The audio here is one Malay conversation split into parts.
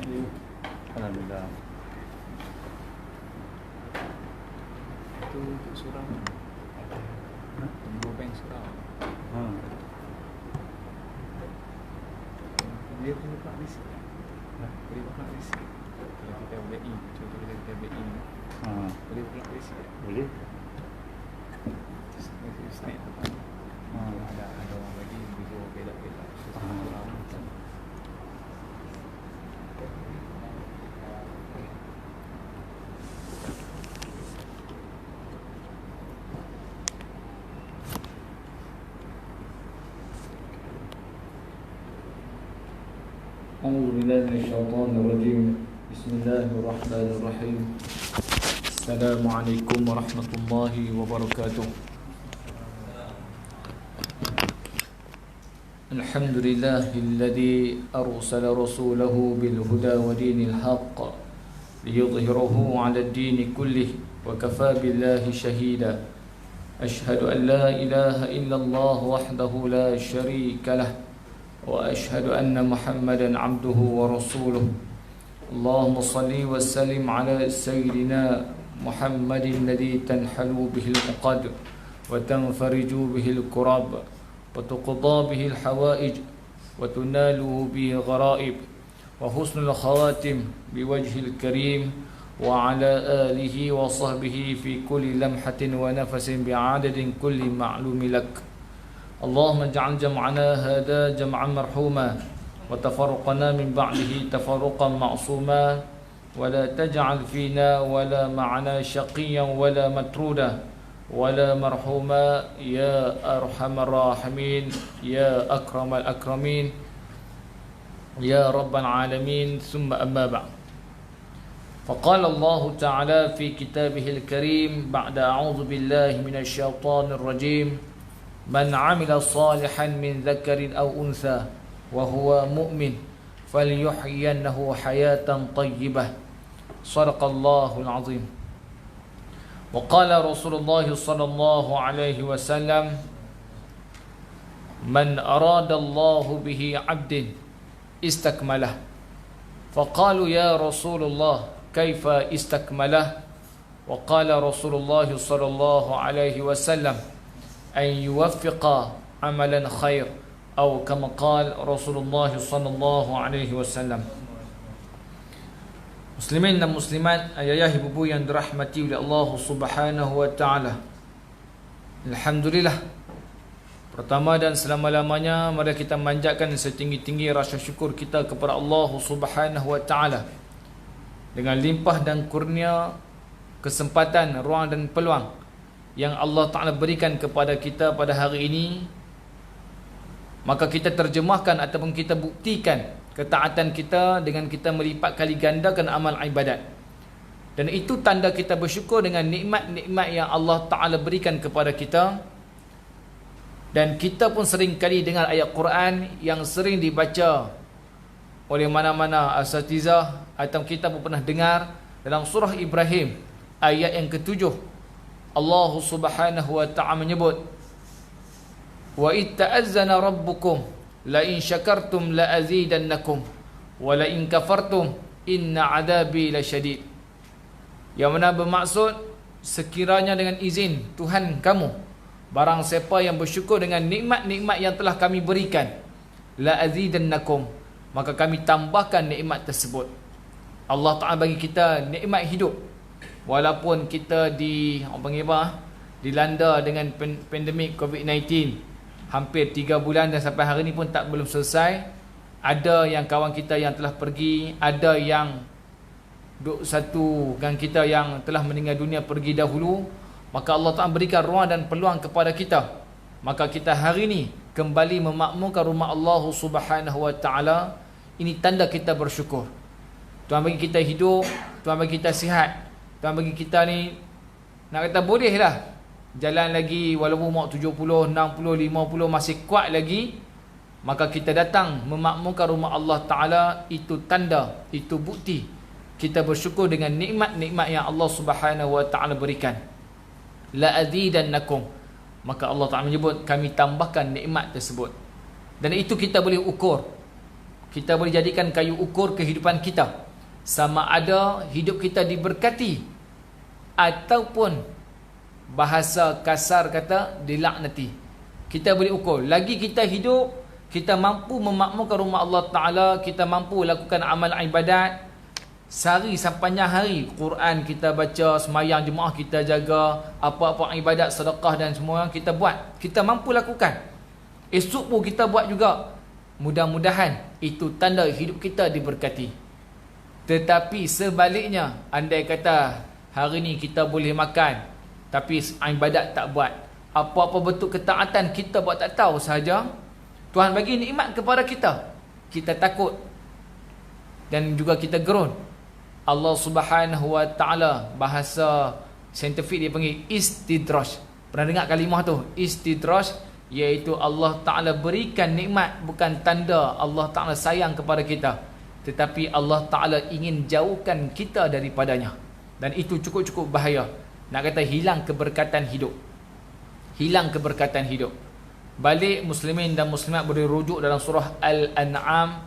Alhamdulillah. Itu untuk surau. Tunggu bank surau. Dia boleh buka list. Boleh buka list. Kalau kita BI, contoh kita BI. Boleh buka list. Boleh. Snack apa? Ada orang lagi video beda-beda. Surau macam. أعوذ بالله من الشيطان الرجيم بسم الله الرحمن الرحيم السلام عليكم ورحمة الله وبركاته الحمد لله الذي أرسل رسوله بالهدى ودين الحق ليظهره على الدين كله وكفى بالله شهيدا أشهد أن لا إله إلا الله وحده لا شريك له وأشهد أن محمدا عبده ورسوله اللهم صل وسلم على سيدنا محمد الذي تنحل به العقد وتنفرج به الكرب وتقضى به الحوائج وتنال به غرائب وحسن الخواتم بوجه الكريم وعلى آله وصحبه في كل لمحة ونفس بعدد كل معلوم لك اللهم اجعل جمعنا هذا جمعا مرحوما وتفرقنا من بعده تفرقا معصوما ولا تجعل فينا ولا معنا شقيا ولا مترودا ولا مرحوما يا أرحم الراحمين يا أكرم الأكرمين يا رب العالمين ثم أما بعد فقال الله تعالى في كتابه الكريم بعد أعوذ بالله من الشيطان الرجيم من عمل صالحا من ذكر أو أنثى وهو مؤمن فليحيينه حياة طيبة صدق الله العظيم وقال رسول الله صلى الله عليه وسلم من أراد الله به عبد استكمله فقالوا يا رسول الله كيف استكمله وقال رسول الله صلى الله عليه وسلم أن يوفق عملا خير أو كما قال رسول الله صلى الله عليه وسلم. Muslimin dan muslimat, ayah ibu yang dirahmati oleh Allah Subhanahu wa taala. Alhamdulillah. Pertama dan selama-lamanya mari kita manjatkan setinggi-tinggi rasa syukur kita kepada Allah Subhanahu wa taala. Dengan limpah dan kurnia kesempatan, ruang dan peluang yang Allah Ta'ala berikan kepada kita pada hari ini, maka kita terjemahkan ataupun kita buktikan ketaatan kita dengan kita melipat kali gandakan amal ibadat. Dan itu tanda kita bersyukur dengan nikmat-nikmat yang Allah Ta'ala berikan kepada kita. Dan kita pun sering kali dengar ayat Quran yang sering dibaca oleh mana-mana asatizah, atau kita pun pernah dengar dalam surah Ibrahim ayat yang ke-7. Allah Subhanahu wa ta'ala menyebut, wa itta'azzana rabbukum la in syakartum la azidannakum wa la in kafartum inna adabi lasyadid. Yang mana bermaksud, sekiranya dengan izin Tuhan kamu, barang siapa yang bersyukur dengan nikmat-nikmat yang telah kami berikan, la azidannakum, maka kami tambahkan nikmat tersebut. Allah Ta'ala bagi kita nikmat hidup. Walaupun kita dilanda dengan pandemik COVID-19 hampir 3 bulan dan sampai hari ini pun belum selesai. Ada yang kawan kita yang telah pergi, ada yang satu kan kita yang telah meninggal dunia pergi dahulu. Maka Allah Ta'ala berikan ruang dan peluang kepada kita. Maka kita hari ini kembali memakmurkan rumah Allah Subhanahu wa ta'ala. Ini tanda kita bersyukur. Tuhan bagi kita hidup, Tuhan bagi kita sihat, Tuhan bagi kita ni, nak kata boleh lah jalan lagi, walaupun umur 70, 60, 50 masih kuat lagi. Maka kita datang memakmurkan rumah Allah Ta'ala. Itu tanda, itu bukti kita bersyukur dengan nikmat-nikmat yang Allah Subhanahu wa ta'ala berikan. La azidannakum, maka Allah Ta'ala menyebut kami tambahkan nikmat tersebut. Dan itu kita boleh ukur. kita boleh jadikan kayu ukur kehidupan kita, sama ada hidup kita diberkati ataupun bahasa kasar kata dilaknati. Kita boleh ukur. Lagi kita hidup, kita mampu memakmurkan rumah Allah Ta'ala, kita mampu lakukan amal ibadat sehari sepanjang hari. Quran kita baca, semayang jemaah kita jaga, apa-apa ibadat, sedekah dan semua yang kita buat, kita mampu lakukan. Esok pun kita buat juga. Mudah-mudahan itu tanda hidup kita diberkati. Tetapi sebaliknya, andai kata hari ni kita boleh makan tapi ibadat tak buat, apa-apa bentuk ketaatan kita buat tak tahu sahaja, Tuhan bagi nikmat kepada kita, kita takut dan juga kita gerun. Allah Subhanahu Wa Ta'ala, bahasa saintifik dia panggil istidraj. Pernah dengar kalimah tu? Istidraj, iaitu Allah Ta'ala berikan nikmat bukan tanda Allah Ta'ala sayang kepada kita, tetapi Allah Ta'ala ingin jauhkan kita daripadanya. Dan itu cukup-cukup bahaya. Nak kata hilang keberkatan hidup. Hilang keberkatan hidup. Balik muslimin dan muslimat boleh rujuk dalam surah Al-An'am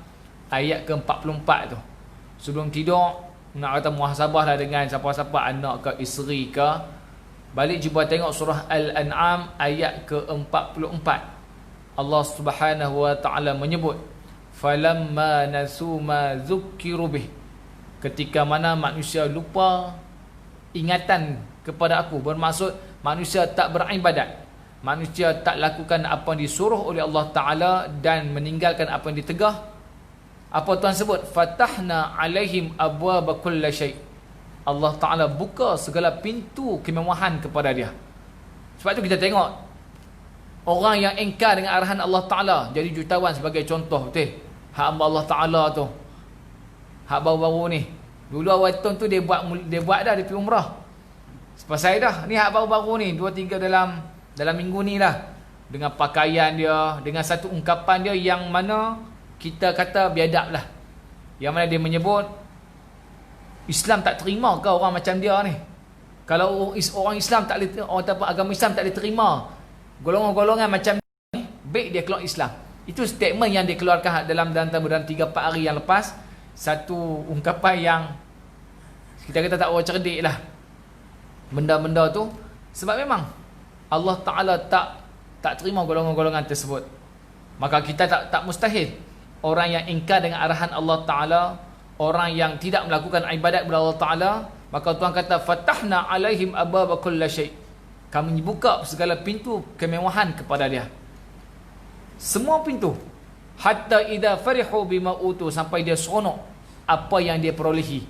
ayat ke-44 tu. Sebelum tidur, nak kata muhasabah lah dengan siapa-siapa, anak ke, isteri ke. Balik cuba tengok surah Al-An'am ayat ke-44. Allah Subhanahu Wa Ta'ala menyebut, falamma nasu ma dzukkiru bih, ketika mana manusia lupa ingatan kepada aku, bermaksud manusia tak beribadat, manusia tak lakukan apa yang disuruh oleh Allah Ta'ala dan meninggalkan apa yang ditegah. Apa Tuhan sebut? Fatahna alaihim abwaba kulli syai'. Allah Ta'ala buka segala pintu kemewahan kepada dia. Sebab tu kita tengok orang yang engkar dengan arahan Allah Ta'ala jadi jutawan sebagai contoh. Betul? Hak Allah Ta'ala tu, hak baru-baru ni. Dulu awal tahun tu dia buat dah, dia pergi umrah. Selesai dah. Ni hak baru-baru ni, 2-3 dalam minggu ni lah. Dengan pakaian dia, dengan satu ungkapan dia yang mana kita kata biadab lah. Yang mana dia menyebut Islam tak terima ke orang macam dia ni. Kalau orang Islam tak boleh, orang agama Islam tak boleh terima golongan-golongan macam ni, baik dia keluar Islam. Itu statement yang dikeluarkan dalam 3-4 hari yang lepas. Satu ungkapan yang kita kata tak orang cerdik lah benda-benda tu. Sebab memang Allah Ta'ala tak terima golongan-golongan tersebut. Maka kita tak mustahil orang yang ingkar dengan arahan Allah Ta'ala, orang yang tidak melakukan ibadat kepada Allah Ta'ala, maka Tuhan kata fatahna alaihim ababa kulli syai', kami buka segala pintu kemewahan kepada dia, semua pintu. Hatta idza farihu bima utu, sampai dia seronok apa yang dia perolehi.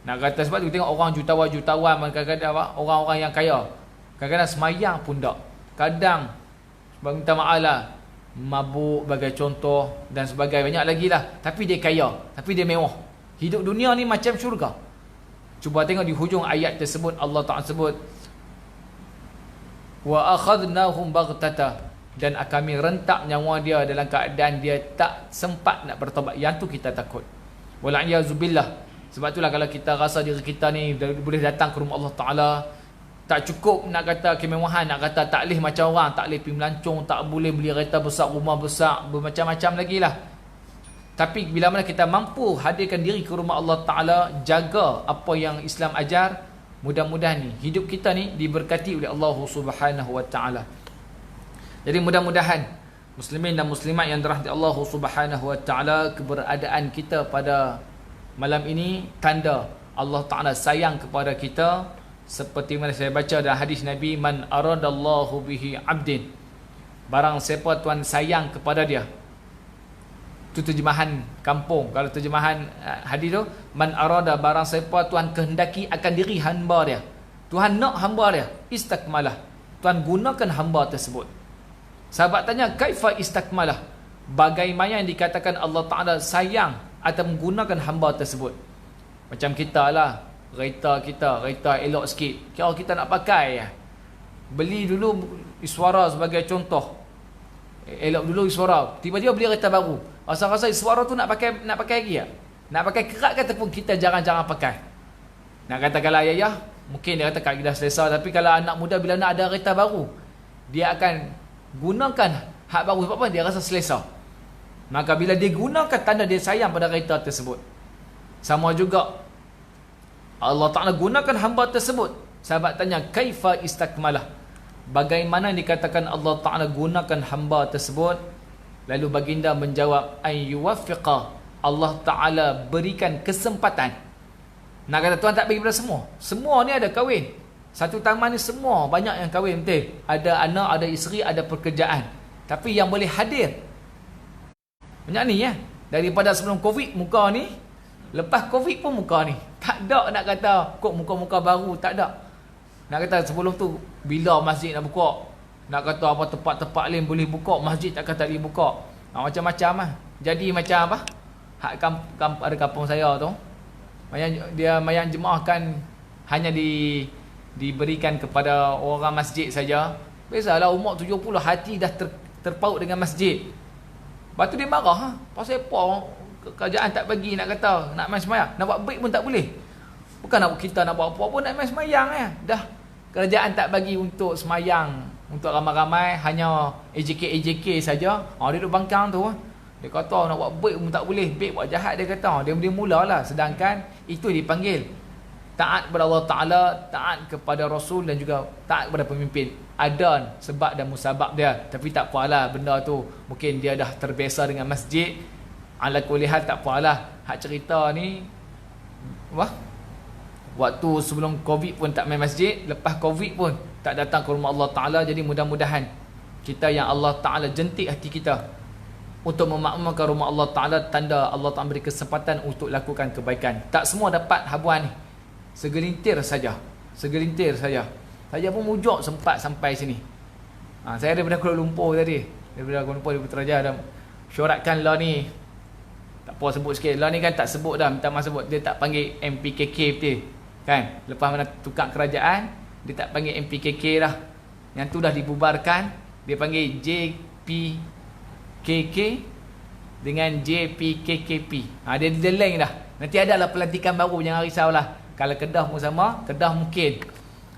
Nak kata sebab tu tengok orang jutawan, kadang-kadang orang-orang yang kaya, kadang-kadang semayang pun tak, kadang minta maaf lah, mabuk bagai contoh dan sebagainya, banyak lagi lah. Tapi dia kaya, tapi dia mewah. Hidup dunia ni macam syurga. Cuba tengok di hujung ayat tersebut, Allah Ta'ala sebut wa akhadnahum baghtata, dan kami rentak nyawa dia dalam keadaan dia tak sempat nak bertobat. Yang tu kita takut. Wal'iyazubillah. Sebab itulah kalau kita rasa diri kita ni boleh datang ke rumah Allah Ta'ala, tak cukup nak kata kemewahan, nak kata tak boleh macam orang, tak boleh pergi melancong, tak boleh beli kereta besar, rumah besar, bermacam-macam lagi lah. Tapi bila mana kita mampu hadirkan diri ke rumah Allah Ta'ala, jaga apa yang Islam ajar, mudah-mudahan ni hidup kita ni diberkati oleh Allah Subhanahu Wa Ta'ala. Jadi mudah-mudahan muslimin dan muslimat yang dirahmati Allah Subhanahu Wa Ta'ala, keberadaan kita pada malam ini tanda Allah Ta'ala sayang kepada kita. Seperti mana saya baca dalam hadis Nabi, man aradallahu bihi abdin, barang siapa Tuhan sayang kepada dia. Itu terjemahan kampung. Kalau terjemahan hadis tu, man arada, barang siapa Tuhan kehendaki akan diri hamba dia, Tuhan nak hamba dia, istakmalah, Tuhan gunakan hamba tersebut. Sahabat tanya, kaifa istakmalah, bagaimana yang dikatakan Allah Ta'ala sayang atau menggunakan hamba tersebut? Macam kita lah, kereta elok sikit, kira kita nak pakai, beli dulu Iswara sebagai contoh, elok dulu Iswara, tiba-tiba beli kereta baru, rasa-rasa Iswara tu nak pakai lagi ya? Nak pakai kerat kata pun kita jarang-jarang pakai. Nak kata kalau ayah, mungkin dia kata kat dah selesa. Tapi kalau anak muda bila nak ada kereta baru, dia akan gunakan hak baru. Sebab apa? Dia rasa selesa. Maka bila dia gunakan tanda dia sayang pada kereta tersebut. Sama juga Allah Ta'ala gunakan hamba tersebut. Sahabat tanya, kaifa istakmalah? Bagaimana dikatakan Allah Ta'ala gunakan hamba tersebut? Lalu baginda menjawab, ayyuwaffiqa, Allah Ta'ala berikan kesempatan. Nak kata Tuhan tak bagi pada semua. Semua ni ada kahwin. Satu taman ni semua banyak yang kahwin, betul. Ada anak, ada isteri, ada pekerjaan. Tapi yang boleh hadir banyak ni ya. Daripada sebelum Covid muka ni, lepas Covid pun muka ni. Tak ada nak kata kok muka-muka baru, tak ada. Nak kata sebelum tu bila masjid nak buka, nak kata apa tempat-tempat lain boleh buka, masjid tak kata boleh buka. Macam-macam lah. Jadi macam apa? Hak ada kampung saya tu. Mayang jemaah kan hanya diberikan kepada orang masjid saja. Biasalah umur 70 hati dah terpaut dengan masjid. Lepas tu dia marah. Pasal apa kerajaan tak bagi, nak kata nak main semayang, nak buat baik pun tak boleh. Bukan nak kita nak buat apa-apa, nak main semayang ya. Dah kerajaan tak bagi untuk semayang untuk ramai-ramai, hanya AJK saja. Dia duduk bangkang tu. Dia kata nak buat baik pun tak boleh, baik buat jahat dia kata. Dia mulalah, sedangkan itu dipanggil taat kepada Allah Ta'ala, taat kepada Rasul dan juga taat kepada pemimpin. Ada sebab dan musabab dia. Tapi tak apalah benda tu. Mungkin dia dah terbiasa dengan masjid. Ala kulli hal tak apalah. Hak cerita ni waktu sebelum Covid pun tak main masjid, lepas Covid pun tak datang ke rumah Allah Ta'ala. Jadi mudah-mudahan kita yang Allah Ta'ala jentik hati kita untuk memakmurkan rumah Allah Ta'ala, tanda Allah Ta'ala beri kesempatan untuk lakukan kebaikan. Tak semua dapat habuan ni. Segelintir saja. Saya pun mujur sempat sampai sini. Saya daripada Kuala Lumpur tadi. Daripada Kuala Lumpur, daripada Putrajaya dah syoratkan lah ni. Tak apa sebut sikit. Lah ni kan tak sebut dah. Minta maaf sebut. Dia tak panggil MPKK betul. Kan? Lepas mana tukar kerajaan, dia tak panggil MPKK dah. Yang tu dah dibubarkan. Dia panggil JPKK dengan JPKKP. Dia deleng dah. Nanti adalah pelantikan baru, jangan risaulah. Kalau Kedah pun sama, Kedah mungkin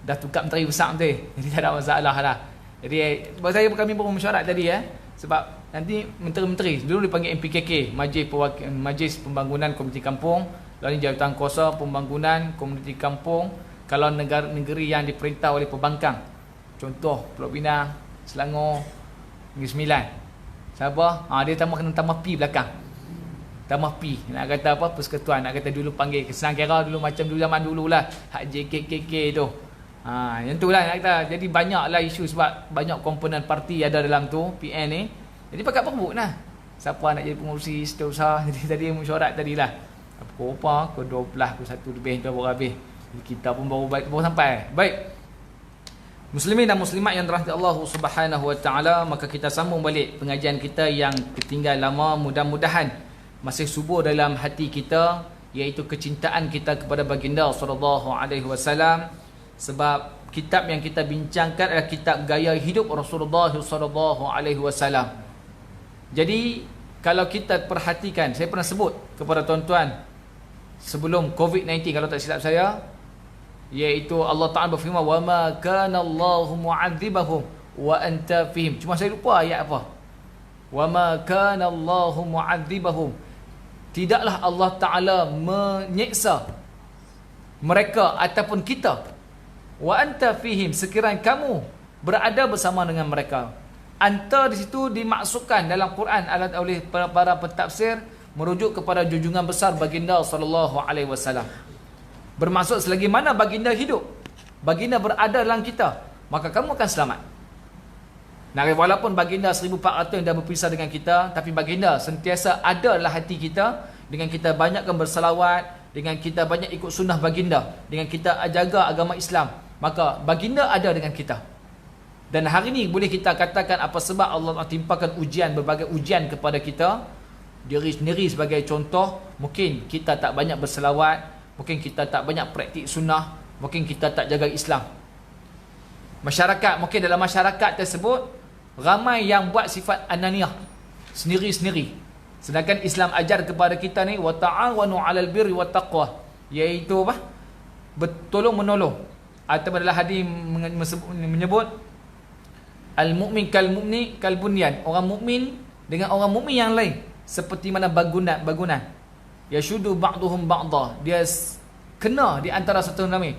dah tukar menteri besar tu. Jadi tak ada masalah lah. Jadi saya kami pun mesyuarat tadi sebab nanti menteri-menteri dulu dipanggil MPKK, Majlis Pembangunan Komuniti Kampung. Lalu Jabatan Kuasa Pembangunan Komuniti Kampung. Kalau negeri yang diperintah oleh pembangkang, contoh Pulau Pinang, Selangor, Negeri Sembilan, Sabah, dia tambah P belakang. Tambah P, nak kata apa, persekutuan, nak kata dulu panggil kesenang kira dulu macam dulu zaman dulu lah, hak JKKK tu. Yang tu lah nak kata. Jadi banyak lah isu sebab banyak komponen parti ada dalam tu, PN ni. Jadi pakat perbuk lah. Siapa nak jadi pengurusi setiausaha. Jadi tadi mesyuarat tadi lah. Pukul apa? Pukul 12, pukul 1 lebih tu baru habis. Jadi kita pun baru sampai. Baik. Muslimin dan muslimat yang dirahmati Allah Subhanahu Wa Taala, maka kita sambung balik pengajian kita yang ketinggal lama. Mudah-mudahan masih subur dalam hati kita, iaitu kecintaan kita kepada baginda sallallahu alaihi wasallam. Sebab kitab yang kita bincangkan adalah kitab gaya hidup Rasulullah sallallahu alaihi wasallam. Jadi kalau kita perhatikan, saya pernah sebut kepada tuan-tuan sebelum COVID-19 kalau tak silap saya, iaitu Allah Ta'ala berfirman, wa ma kana Allahu mu'adzibahum wa anta fihim. Cuma saya lupa ayat apa. Wa ma kana Allahu mu'adzibahum, tidaklah Allah Ta'ala menyeksa mereka ataupun kita. Wa anta fihim, sekiranya kamu berada bersama dengan mereka. Anta di situ dimaksudkan dalam Quran oleh para pentafsir merujuk kepada junjungan besar baginda sallallahu alaihi wasallam. Bermaksud selagi mana baginda hidup, baginda berada dalam kita, maka kamu akan selamat. Nah, walaupun baginda 1400 dah berpisah dengan kita, tapi baginda sentiasa ada dalam hati kita. Dengan kita banyakkan bersalawat, dengan kita banyak ikut sunnah baginda, dengan kita jaga agama Islam, maka baginda ada dengan kita. Dan hari ini boleh kita katakan apa sebab Allah timpakan ujian, berbagai ujian kepada kita. Diri sendiri sebagai contoh, mungkin kita tak banyak bersalawat, mungkin kita tak banyak praktik sunnah, mungkin kita tak jaga Islam. Masyarakat, mungkin dalam masyarakat tersebut ramai yang buat sifat ananiyah, sendiri-sendiri. Sedangkan Islam ajar kepada kita ni, wa ta'awanu 'alal birri wat taqwa, iaitu apa? Bertolong-menolong. Atau dalam hadis menyebut al-mu'min kal bunyan, orang mukmin dengan orang mukmin yang lain. seperti mana bangunan. Yashudu ba'duhum ba'da. Dia kena di antara satu sama lain.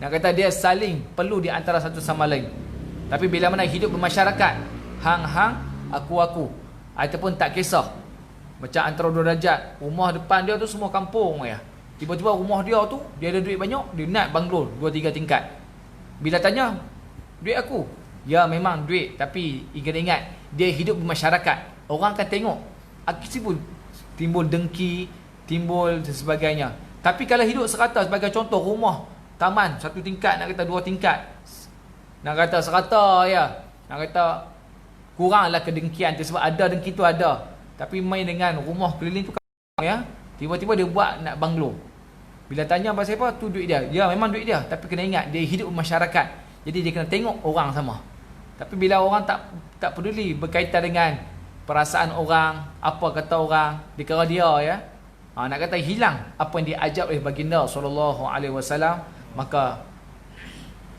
Nak kata dia saling perlu di antara satu sama lain. Tapi bila mana hidup bermasyarakat, hang-hang, aku-aku, ataupun tak kisah. Macam antara dua darjat, rumah depan dia tu semua kampung ya. Tiba-tiba rumah dia tu, dia ada duit banyak, dia nak banglo 2-3 tingkat. Bila tanya, duit aku. Ya memang duit, tapi ingat-ingat dia hidup bermasyarakat. Orang akan tengok timbul dengki, timbul sebagainya. Tapi kalau hidup serata, sebagai contoh rumah taman 1 tingkat, nak kata 2 tingkat, nak kata serata ya, nak kata kuranglah kedengkian tu, sebab ada dengki tu ada. Tapi main dengan rumah keliling tu ya, tiba-tiba dia buat nak banglo. Bila tanya pasal apa, tu duit dia. Ya memang duit dia, tapi kena ingat dia hidup bermasyarakat. Jadi dia kena tengok orang sama. Tapi bila orang tak peduli berkaitan dengan perasaan orang, apa kata orang, dikira dia ya, nak kata hilang apa yang diajar oleh baginda SAW, maka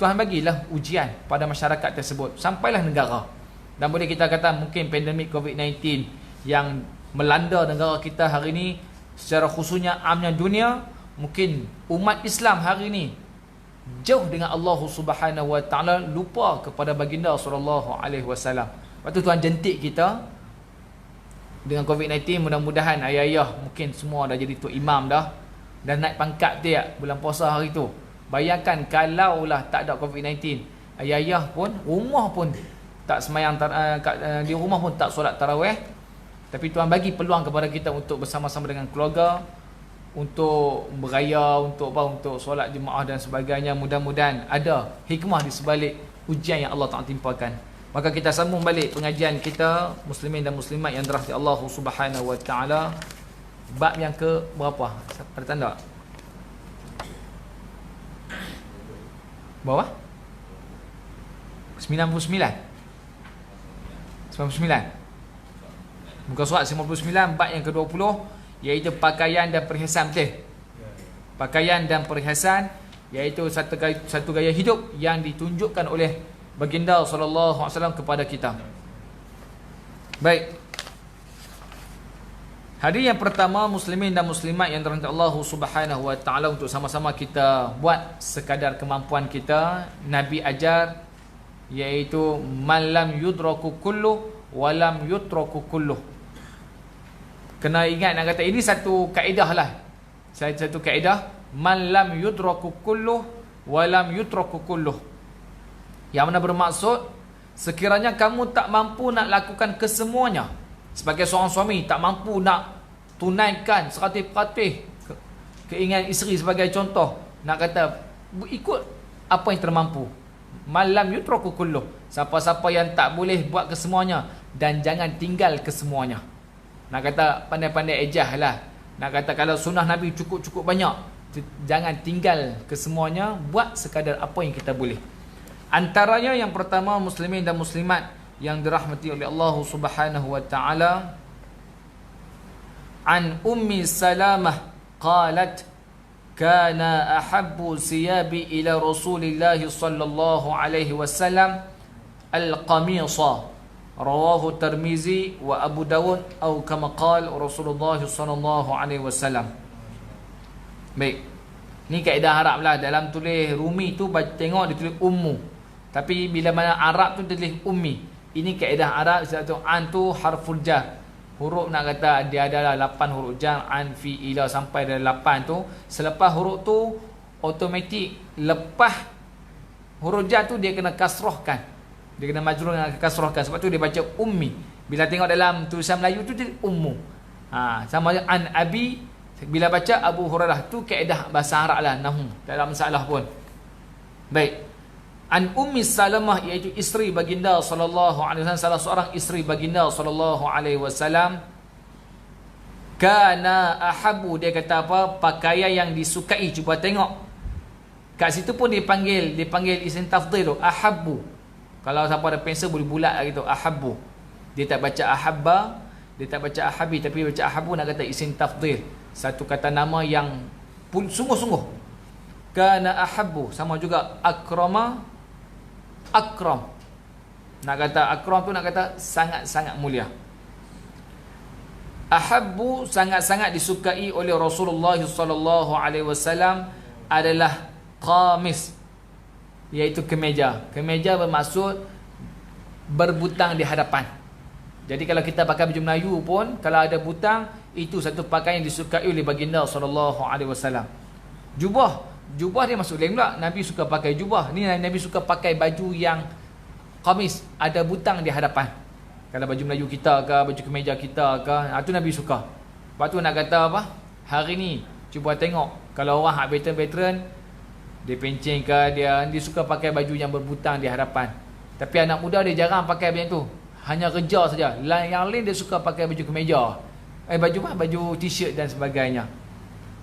Tuhan bagilah ujian pada masyarakat tersebut sampailah negara. Dan boleh kita kata mungkin pandemik COVID-19 yang melanda negara kita hari ini, secara khususnya amnya dunia, mungkin umat Islam hari ini jauh dengan Allah Subhanahu Wa Taala, lupa kepada baginda sallallahu alaihi wasallam. Waktu Tuhan jentik kita dengan COVID-19, mudah-mudahan ayah-ayah mungkin semua dah jadi tok imam dah dan naik pangkat dia bulan puasa hari tu. Bayangkan kalaulah tak ada COVID-19, ayah-ayah pun rumah pun tak semayang di rumah pun tak solat tarawih. Tapi Tuhan bagi peluang kepada kita untuk bersama-sama dengan keluarga, untuk beraya, untuk solat jemaah dan sebagainya. Mudah-mudahan ada hikmah di sebalik ujian yang Allah Ta'ala timpakan. Maka kita sambung balik pengajian kita, muslimin dan muslimat yang dirahmati Allah Subhanahu Wa Taala. Bab yang ke berapa? Ada tanda? Bawah? 99. Muka surat 59, bab yang ke-20, iaitu pakaian dan perhiasan. Betul? Pakaian dan perhiasan, iaitu satu gaya hidup yang ditunjukkan oleh baginda sallallahu alaihi wasallam kepada kita. Baik. Hari yang pertama, muslimin dan muslimat yang dirahmati Allah Subhanahu Wa Taala, untuk sama-sama kita buat sekadar kemampuan kita. Nabi ajar, iaitu man lam yudraku kullu wa lam yutraku kullu. Kena ingat, nak kata ini satu kaedah lah. Satu kaedah, man lam yudraku kullu wa lam yutraku kullu. Yang mana bermaksud, sekiranya kamu tak mampu nak lakukan kesemuanya, sebagai seorang suami tak mampu nak tunaikan 100% keinginan isteri sebagai contoh, nak kata ikut apa yang termampu. Malam yutraku kulluh, siapa-siapa yang tak boleh buat kesemuanya, dan jangan tinggal kesemuanya. Nak kata pandai-pandai ejah lah. Nak kata kalau sunnah Nabi cukup-cukup banyak, jangan tinggal kesemuanya, buat sekadar apa yang kita boleh. Antaranya yang pertama, muslimin dan muslimat yang dirahmati oleh Allah Subhanahu Wa Taala, an Ummi Salamah qalat kana ahabbu siyabi ila Rasulillah sallallahu alaihi wasallam al-qamisa, rawahu Tirmizi wa Abu Dawud, atau kama qala Rasulullah sallallahu alaihi wasallam. Baik, ni kaedah Arab lah. Dalam tulis Rumi tu tengok dia tulis ummu, tapi bila mana Arab tu dia tulis ummi. Ini kaedah Arab. Satu an tu harful jar, huruf nak kata dia adalah 8 huruf jar, an, fi, ila sampai dari 8 tu. Selepas huruf tu automatik, lepas huruf jar tu dia kena kasrahkan, dia kena majrur dengan kasrahkan. Sebab tu dia baca ummi. Bila tengok dalam tulisan Melayu tu dia ummu. Sama an abi, bila baca Abu Hurairah, tu kaedah bahasa Arab lah, nahu, tak ada masalah pun. Baik. An Ummi Salamah, iaitu isteri baginda sallallahu alaihi wasallam, salah seorang isteri baginda sallallahu alaihi wasallam. Kana ahabu, dia kata apa? Pakaian yang disukai. Cuba tengok kat situ pun dipanggil isim tafdhil, ahabu. Kalau siapa ada pensel boleh bulat gitu, ahabu. Dia tak baca ahabba, dia tak baca ahabi, tapi baca ahabu, nak kata isim tafdhil, satu kata nama yang sungguh-sungguh. Kana ahabu, sama juga akrama, akram. Nak kata akram tu nak kata sangat-sangat mulia. Ahabbu, sangat-sangat disukai oleh Rasulullah sallallahu alaihi wasallam adalah qamis, iaitu kemeja. Kemeja bermaksud berbutang di hadapan. Jadi kalau kita pakai baju Melayu pun, kalau ada butang, itu satu pakaian yang disukai oleh baginda sallallahu alaihi wasallam. Jubah dia masuk lain pula. Nabi suka pakai jubah. Ni Nabi suka pakai baju yang qamis, ada butang di hadapan. Kalau baju Melayu kita ke, baju kemeja kita ke, itu Nabi suka. Lepas tu nak kata apa? Hari ni cuba tengok, kalau orang veteran-veteran, dia pencing ke, dia suka pakai baju yang berbutang di hadapan. Tapi anak muda dia jarang pakai macam tu. Hanya kerja saja. Yang lain dia suka pakai baju kemeja. Baju t-shirt dan sebagainya.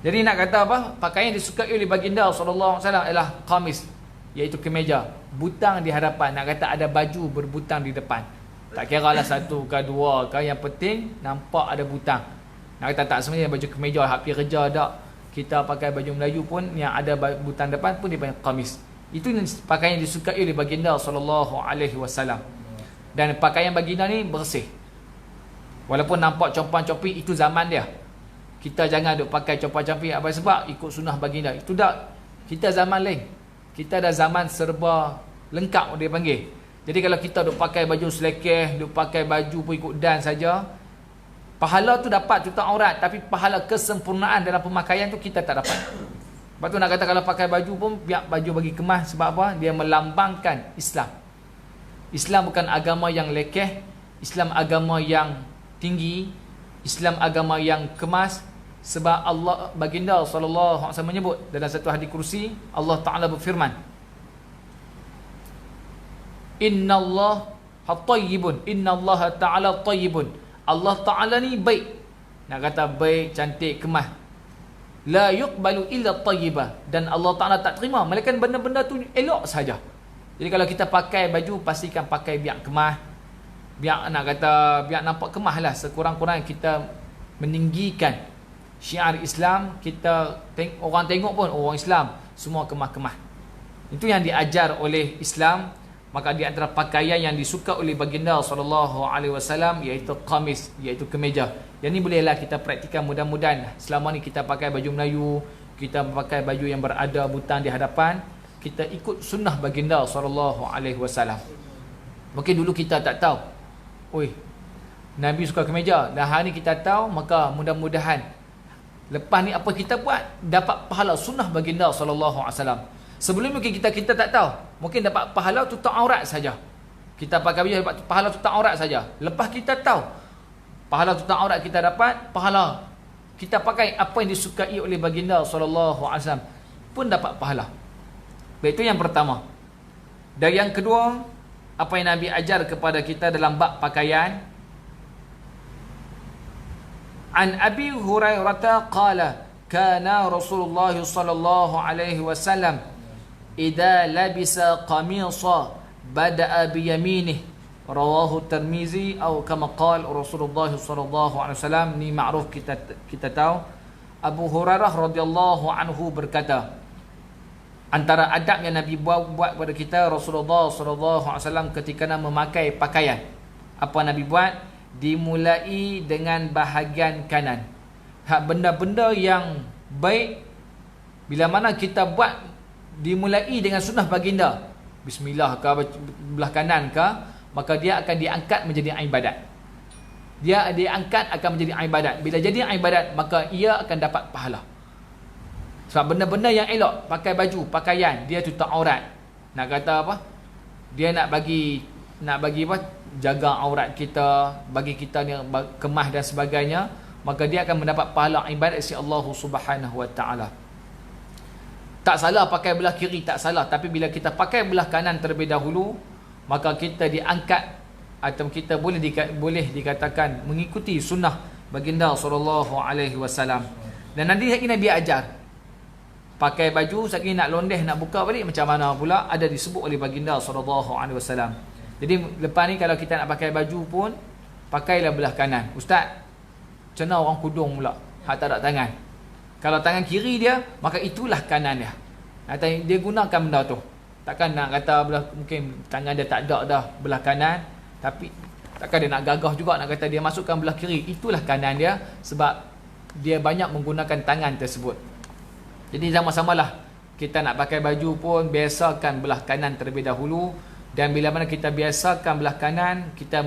Jadi nak kata apa? Pakaian disukai oleh baginda sallallahu alaihi wasallam ialah qamis, iaitu kemeja, butang di hadapan. Nak kata ada baju berbutang di depan. Tak kira lah satu ke dua ke, yang penting nampak ada butang. Nak kata tak sebenarnya baju kemeja hak pergi kerja tak. Kita pakai baju Melayu pun yang ada butang depan pun dia panggil qamis. Itu pakaian yang disukai oleh baginda sallallahu alaihi wasallam. Dan pakaian baginda ni bersih. Walaupun nampak compang-comping, itu zaman dia. Kita jangan duk pakai compang-comping apa sebab ikut sunnah baginda. Itu dah kita zaman lain. Kita dah zaman serba lengkap dia panggil. Jadi kalau kita duk pakai baju selekeh, duk pakai baju pun ikut dan saja, pahala tu dapat tutup aurat, tapi pahala kesempurnaan dalam pemakaian tu kita tak dapat. Lepas tu nak kata kalau pakai baju pun biar baju bagi kemas. Sebab apa? Dia melambangkan Islam. Islam bukan agama yang lekeh, Islam agama yang tinggi, Islam agama yang kemas. Sebab Allah, baginda sallallahu alaihi wasallam menyebut dalam satu hadis kursi, Allah Taala berfirman, Innallaha tayyibun, innallaha ta'ala tayyibun. Allah Taala ni baik. Nak kata baik, cantik, kemas. La yuqbalu illa tayyibah, dan Allah Taala tak terima melainkan benda-benda tu elok saja. Jadi kalau kita pakai baju, pastikan pakai biar kemas, biar nak kata biar nampak kemas lah. Sekurang-kurangnya kita meninggikan syiar Islam. Kita orang tengok pun orang Islam semua kemas-kemas. Itu yang diajar oleh Islam. Maka di antara pakaian yang disuka oleh baginda sallallahu alaihi wasallam iaitu qamis, iaitu kemeja. Yang ni bolehlah kita praktikan, mudah-mudahan. Selama ni kita pakai baju Melayu, kita pakai baju yang berada butang di hadapan, kita ikut sunnah baginda sallallahu alaihi wasallam. Mungkin dulu kita tak tahu, oi, Nabi suka kemeja, dan hari ni kita tahu, maka mudah-mudahan lepas ni apa kita buat dapat pahala sunnah baginda sallallahu alaihi wasallam. Sebelum mungkin kita tak tahu, mungkin dapat pahala tutup aurat saja. Kita pakai baju dapat pahala tutup aurat saja. Lepas kita tahu pahala tutup aurat kita dapat, pahala kita pakai apa yang disukai oleh baginda sallallahu alaihi wasallam pun dapat pahala. Baik, itu yang pertama. Dan yang kedua, apa yang Nabi ajar kepada kita dalam bab pakaian. An Abi Hurairah qala kana Rasulullah sallallahu alaihi wasallam idza labisa qamisa bada'a bi yaminih, rawahu Tirmizi atau kama qala Rasulullah sallallahu alaihi wasallam. Ni makruf, kita tahu. Abu Hurairah radhiyallahu anhu berkata, antara adab yang Nabi buat kepada kita, Rasulullah sallallahu alaihi wasallam ketika nak memakai pakaian, apa Nabi buat? Dimulai dengan bahagian kanan. Benda-benda yang baik, bila mana kita buat dimulai dengan sunnah baginda, bismillah ke belah kanan ke, maka dia akan diangkat menjadi ibadat. Dia diangkat akan menjadi ibadat. Bila jadi ibadat, maka ia akan dapat pahala. Sebab benda-benda yang elok, pakai baju, pakaian, dia tutup aurat. Nak kata apa? Dia nak bagi apa? Jaga aurat kita, bagi kita ni kemas dan sebagainya, maka dia akan mendapat pahala ibadat si Allah Subhanahu wa taala. Tak salah pakai belah kiri, tak salah, tapi bila kita pakai belah kanan terlebih dahulu, maka kita diangkat atau kita boleh dikatakan mengikuti sunnah baginda sallallahu alaihi wasallam. Dan nanti Nabi ajar pakai baju, sekali nak londeh, nak buka balik macam mana pula, ada disebut oleh baginda sallallahu alaihi wasallam. Jadi lepas ni kalau kita nak pakai baju pun, pakailah belah kanan. Ustaz, macam mana orang kudung pula hak tak ada tangan? Kalau tangan kiri dia, maka itulah kanan dia. Dia gunakan benda tu. Takkan nak kata belah, mungkin tangan dia tak ada dah belah kanan, tapi Takkan dia nak gagah juga nak kata dia masukkan belah kiri, itulah kanan dia, sebab dia banyak menggunakan tangan tersebut. Jadi sama-samalah kita nak pakai baju pun biasakan belah kanan terlebih dahulu, dan bila mana kita biasakan belah kanan, kita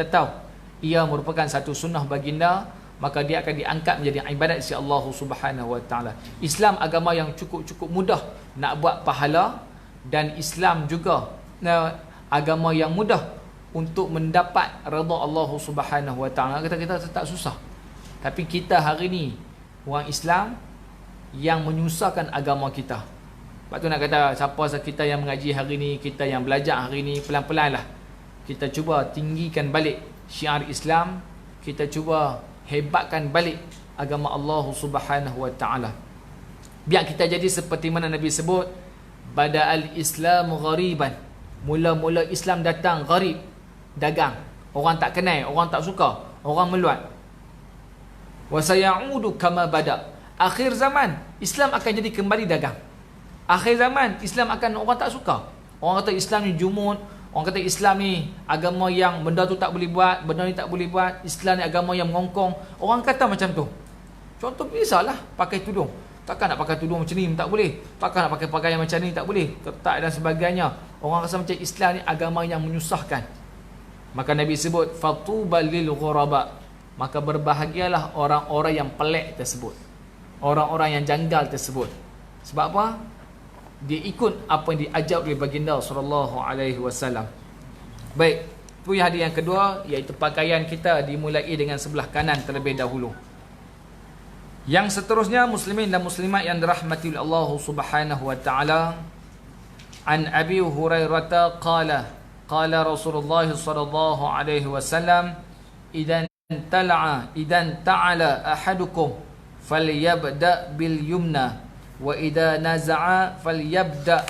tahu ia merupakan satu sunnah baginda, maka dia akan diangkat menjadi ibadat si Allah Subhanahu Wa Taala. Islam agama yang cukup mudah nak buat pahala, dan Islam juga agama yang mudah untuk mendapat redha Allah Subhanahu Wa Taala. Kita tak susah. Tapi kita hari ni orang Islam yang menyusahkan agama kita. Sebab tu nak kata siapa kita yang mengaji hari ni, kita yang belajar hari ni, pelan-pelan lah kita cuba tinggikan balik syiar Islam, kita cuba hebatkan balik agama Allah Subhanahu Wa Taala. Biar kita jadi seperti mana Nabi sebut, bada'al Islam ghariban. Mula-mula Islam datang gharib, dagang. Orang tak kenal, orang tak suka, orang meluat. Wa sayaudu kama bada. Akhir zaman Islam akan jadi kembali dagang. Akhir zaman Islam akan orang tak suka. Orang kata Islam ni jumud, orang kata Islam ni agama yang benda tu tak boleh buat, benda ni tak boleh buat, Islam ni agama yang mengongkong. Orang kata macam tu. Contoh biasalah pakai tudung. Takkan nak pakai tudung macam ni tak boleh. Takkan nak pakai pakaian macam ni tak boleh. Ketat dan sebagainya. Orang rasa macam Islam ni agama yang menyusahkan. Maka Nabi sebut fatubal lil ghuraba. Maka berbahagialah orang-orang yang pelik tersebut, orang-orang yang janggal tersebut. Sebab apa? Dia ikut apa yang diajar oleh baginda sallallahu alaihi wasallam. Baik, itu hadis yang kedua, iaitu pakaian kita dimulai dengan sebelah kanan terlebih dahulu. Yang seterusnya, muslimin dan muslimat yang dirahmati oleh Allah Subhanahu wa taala, an Abi Hurairah qala Rasulullah sallallahu alaihi wasallam, idan ta'ala ahadukum falyabda bil yumna wa idza naza'a falyabda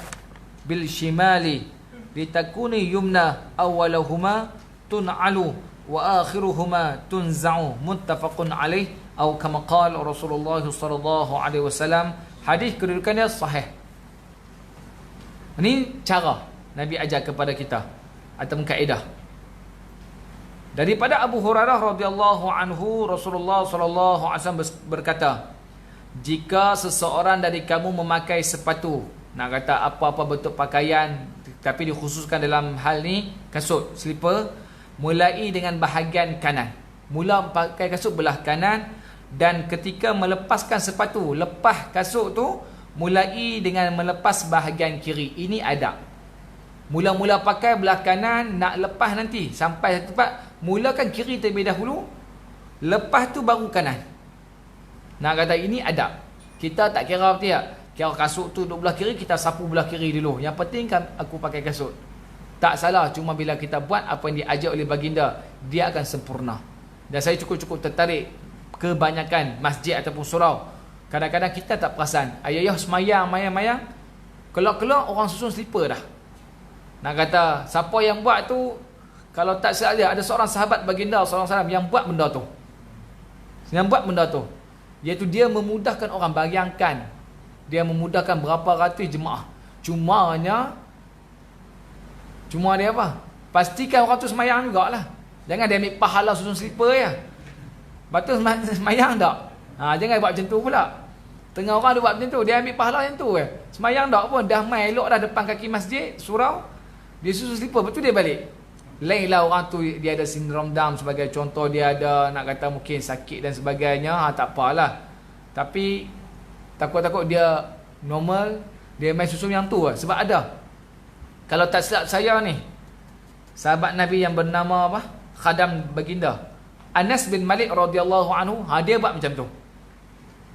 bil shimali litakuni yumna awwaluhuma tun'alu wa akhiruhuma tunza'u, muttafaqun alaih, atau kama qala Rasulullah sallallahu alaihi wasallam. Hadis kedudukannya sahih. Ini cara Nabi ajar kepada kita atau kaedah. Daripada Abu Hurairah radhiyallahu anhu, Rasulullah sallallahu alaihi wasallam berkata, jika seseorang dari kamu memakai sepatu, nak kata apa-apa bentuk pakaian, tapi dikhususkan dalam hal ni kasut, slipper, mulai dengan bahagian kanan. Mula pakai kasut belah kanan, dan ketika melepaskan sepatu, lepas kasut tu, mulai dengan melepas bahagian kiri. Ini adab. Mula-mula pakai belah kanan, nak lepas nanti sampai satu tempat, mulakan kiri terlebih dahulu, lepas tu baru kanan. Nak kata ini adab. Kita tak kira apa dia. Kira kasut tu duduk belah kiri, kita sapu belah kiri dulu. Yang penting kan aku pakai kasut. Tak salah, cuma bila kita buat apa yang diajar oleh baginda, dia akan sempurna. Dan saya cukup tertarik kebanyakan masjid ataupun surau. Kadang-kadang kita tak perasan. Ayah semayang, mayang-mayang, kelak-kelak orang susun slipper dah. Nak kata siapa yang buat tu, kalau tak salah ada seorang sahabat baginda sallallahu alaihi wasallam yang buat benda tu. Yang buat benda tu, iaitu dia memudahkan orang. Bayangkan, dia memudahkan berapa ratus jemaah. Cuma dia apa? Pastikan orang tu semayang jugalah. Jangan dia ambil pahala susun slipper ya. Lepas tu semayang tak? Jangan buat macam tu pula. Tengah orang dia buat macam tu, dia ambil pahala macam tu ya. Semayang tak pun, dah main elok dah depan kaki masjid, surau, dia susun slipper, betul dia balik. Lainlah orang tu dia ada sindrom Down sebagai contoh, dia ada nak kata mungkin sakit dan sebagainya, tak apalah. Tapi takut-takut dia normal, dia main susun yang tu lah. Sebab ada, kalau tak silap saya ni, sahabat Nabi yang bernama apa? Khadam baginda, Anas bin Malik radhiyallahu anhu, dia buat macam tu.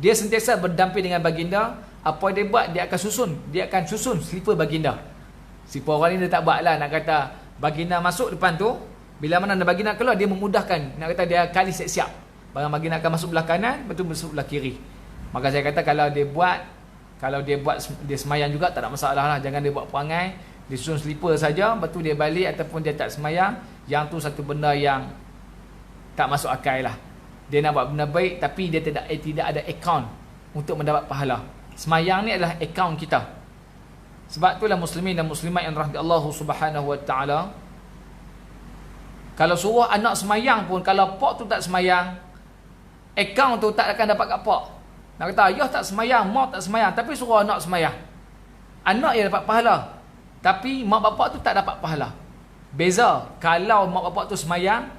Dia sentiasa berdamping dengan baginda. Apa dia buat, dia akan susun slipper baginda. Slipper orang ni dia tak buat lah, nak kata baginda masuk depan tu, bila mana baginda keluar, dia memudahkan. Nak kata dia kali siap-siap, barang baginda akan masuk belah kanan, betul masuk belah kiri. Maka saya kata kalau dia buat dia semayang juga tak ada masalah lah. Jangan dia buat perangai, dia susun slipper saja, betul dia balik ataupun dia tak semayang. Yang tu satu benda yang tak masuk akal lah. Dia nak buat benda baik, tapi dia tidak ada akaun untuk mendapat pahala. Semayang ni adalah akaun kita. Sebab itulah muslimin dan muslimat yang rahmat Allah Subhanahu wa taala, Kalau suruh anak semayang pun, kalau pak tu tak semayang, akaun tu tak akan dapat kat pak. Nak kata ayah tak semayang, mak tak semayang, tapi suruh anak semayang, anak yang dapat pahala, tapi mak bapak tu tak dapat pahala. Beza kalau mak bapak tu semayang,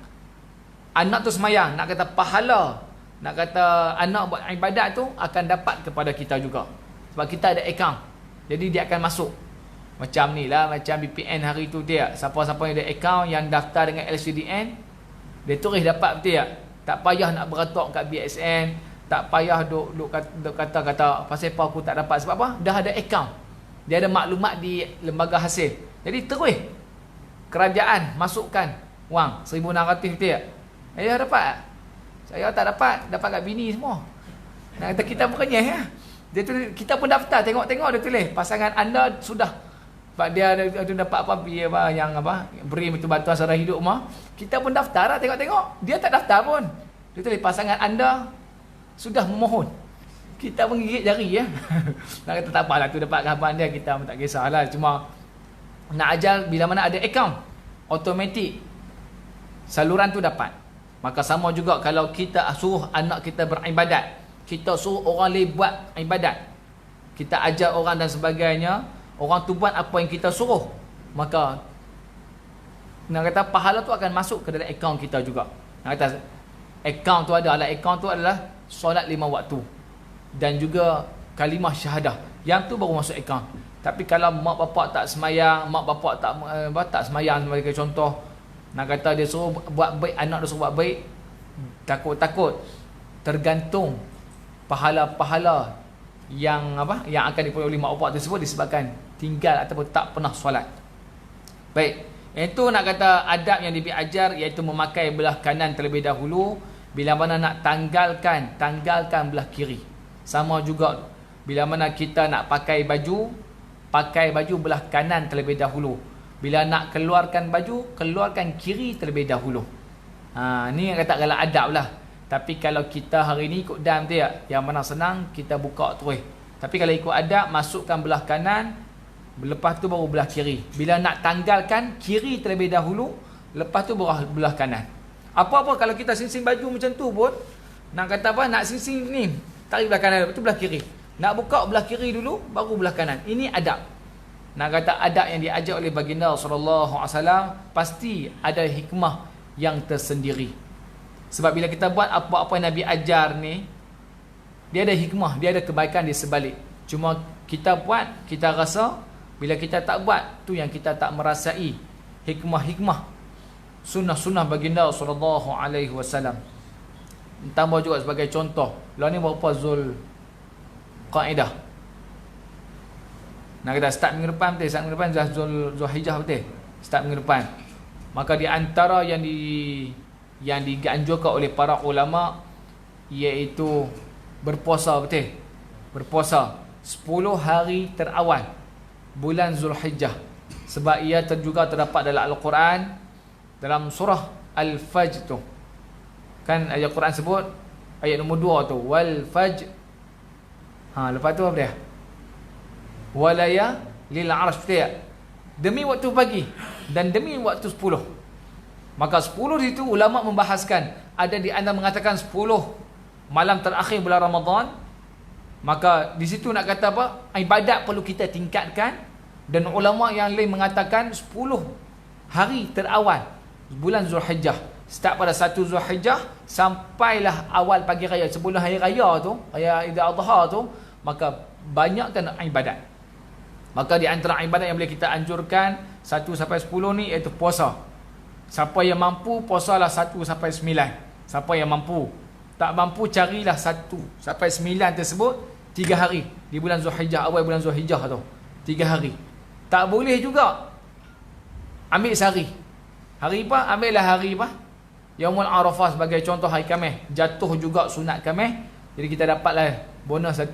anak tu semayang, nak kata pahala, nak kata anak buat ibadat tu akan dapat kepada kita juga. Sebab kita ada akaun, jadi dia akan masuk. Macam ni lah, macam BPN hari tu dia, siapa-siapa yang ada akaun, yang daftar dengan LCDN, dia tulis dapat betul tak? Tak payah nak beratok kat BSN, tak payah duk kata pasal apa aku tak dapat. Sebab apa? Dah ada akaun, dia ada maklumat di lembaga hasil. Jadi terus kerajaan masukkan wang 1,600 betul tak? Ayah dapat? Saya tak dapat, dapat kat bini semua. Nak kata kita berkenyah ya. Dia tu, kita pun daftar, tengok-tengok dia tulis pasangan anda sudah, sebab dia ada dapat apa yang apa, beri bantuan sara hidup mah. Kita pun daftar lah, tengok-tengok. Dia tak daftar pun. Dia tulis pasangan anda sudah memohon. Kita pun gigit jari ya. Nak kata tak apalah tu dapat khabar dia, kita pun tak kisahlah. Cuma nak ajar bila mana ada akaun, automatik saluran tu dapat. Maka sama juga kalau kita suruh anak kita beribadat, kita suruh orang lain buat ibadat, kita ajar orang dan sebagainya, orang tu buat apa yang kita suruh, maka nak kata pahala tu akan masuk ke dalam akaun kita juga. Nak kata akaun tu adalah solat 5 waktu dan juga kalimah syahadah. Yang tu baru masuk akaun. Tapi kalau mak bapak tak semayang, mak bapak tak semayang sebagai contoh, nak kata dia suruh buat baik, anak dia suruh buat baik, takut-takut tergantung pahala-pahala yang akan diperoleh oleh mak bapak tersebut disebabkan tinggal ataupun tak pernah solat. Baik, itu nak kata adab yang diajar, iaitu memakai belah kanan terlebih dahulu. Bila mana nak tanggalkan belah kiri. Sama juga bila mana kita nak pakai baju belah kanan terlebih dahulu. Bila nak keluarkan baju, keluarkan kiri terlebih dahulu. Ni yang kata kalau adab lah. Tapi kalau kita hari ni ikut dam tu ya, yang mana senang kita buka terus. Tapi kalau ikut adab, masukkan belah kanan, lepas tu baru belah kiri. Bila nak tanggalkan, kiri terlebih dahulu, lepas tu baru belah kanan. Apa-apa kalau kita singsing baju macam tu pun, nak kata apa, nak singsing ni, tarik belah kanan, lepas tu belah kiri. Nak buka belah kiri dulu, baru belah kanan. Ini adab. Nak kata adab yang diajar oleh baginda sallallahu alaihi wasallam pasti ada hikmah yang tersendiri. Sebab bila kita buat apa-apa yang Nabi ajar ni, dia ada hikmah, dia ada kebaikan di sebalik. Cuma kita buat, kita rasa, bila kita tak buat, tu yang kita tak merasai hikmah-hikmah sunnah-sunnah baginda sallallahu alaihi wasallam. Tambah juga sebagai contoh, lah ni berapa Zulqaidah. Nak kata start minggu depan betul, start minggu depan Zulhijjah betul, start minggu depan. Maka di antara yang dianjurkan oleh para ulama iaitu berpuasa betul. Berpuasa 10 hari terawal bulan Zulhijjah. Sebab ia juga terdapat dalam Al-Quran, dalam surah Al-Fajr tu. Kan ayat Quran sebut ayat nombor 2 tu, wal fajr. Lepas tu apa dia? Walaya lil arsh, demi waktu pagi dan demi waktu 10. Maka 10 itu ulama membahaskan, ada di antara mengatakan 10 malam terakhir bulan Ramadan. Maka di situ nak kata apa? Ibadat perlu kita tingkatkan. Dan ulama yang lain mengatakan 10 hari terawal bulan Zulhijjah, start pada 1 Zulhijjah sampailah awal pagi raya, sebelum hari raya tu, raya Idul Adha tu, maka banyakkan ibadat. Maka di antara ibadat yang boleh kita anjurkan 1 sampai 10 ni iaitu puasa. Siapa yang mampu, puasalah 1 sampai 9. Siapa yang mampu. Tak mampu, carilah 1 sampai 9 tersebut 3 hari di bulan Zulhijjah, awal bulan Zulhijjah tu 3 hari. Tak boleh juga ambil sehari. Hari apa? Ambillah hari apa? Yaumul Arafah sebagai contoh, hari Khamis. Jatuh juga sunat Khamis. Jadi kita dapatlah bonus 1.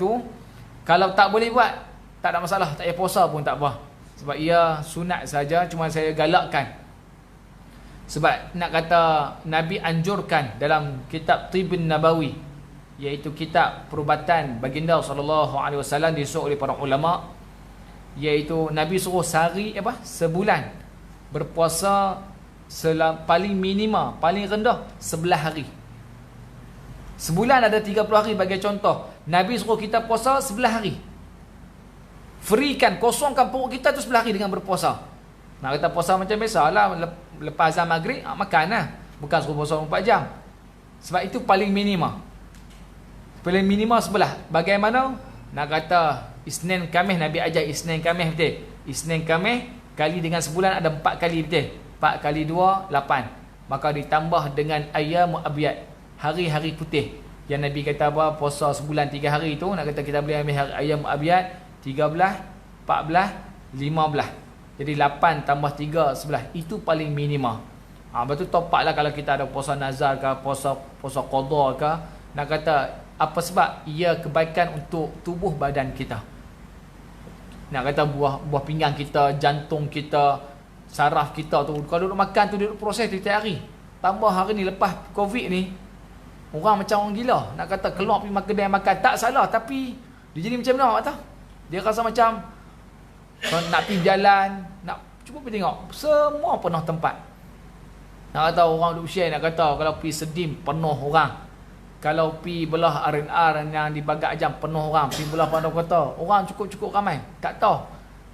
Kalau tak boleh buat, tak ada masalah, tak payah puasa pun tak apa. Sebab ia sunat saja, cuma saya galakkan. Sebab nak kata Nabi anjurkan dalam kitab Tibbun Nabawi, iaitu kitab perubatan baginda sallallahu alaihi wasallam, disuruh oleh para ulama, iaitu Nabi suruh sehari sebulan berpuasa paling minima, paling rendah 11 hari. Sebulan ada 30 hari bagi contoh. Nabi suruh kita puasa 11 hari. Freekan, kosongkan perut kita tu 11 hari dengan berpuasa. Nak kata puasa macam biasa lah, lepas azan maghrib makan lah. Bukan suruh puasa 24 jam. Sebab itu paling minima. Paling minima 11. Bagaimana? Nak kata Isnin Khamis, Nabi ajar Isnin Khamis betul. Isnin Khamis kali dengan sebulan ada 4 kali betul. 4 kali 2, 8. Maka ditambah dengan ayyamul abyad, hari-hari putih. Yang Nabi kata apa? Puasa sebulan 3 hari tu, nak kata kita boleh ambil hari ayyamul abyad 13, 14, 15. Jadi 8 tambah 3, 11. Itu paling minima. Lepas tu top up lah kalau kita ada puasa nazar ke, puasa qada ke. Nak kata apa sebab? Ia kebaikan untuk tubuh badan kita. Nak kata buah pinggang kita, jantung kita, saraf kita tu, kalau duduk makan tu duduk proses tiap hari. Tambah hari ni lepas Covid ni, orang macam orang gila. Nak kata keluar pergi makan kedai makan, tak salah, tapi dia jadi macam mana tak tahu. Dia rasa macam nak pergi jalan, nak cuba pergi tengok, semua penuh tempat. Nak kata orang duduk share, nak kata kalau pergi Sedim penuh orang. Kalau pergi belah R&R yang di Bagak Jam penuh orang. Pergi belah Pandang Kota, orang cukup-cukup ramai. Tak tahu.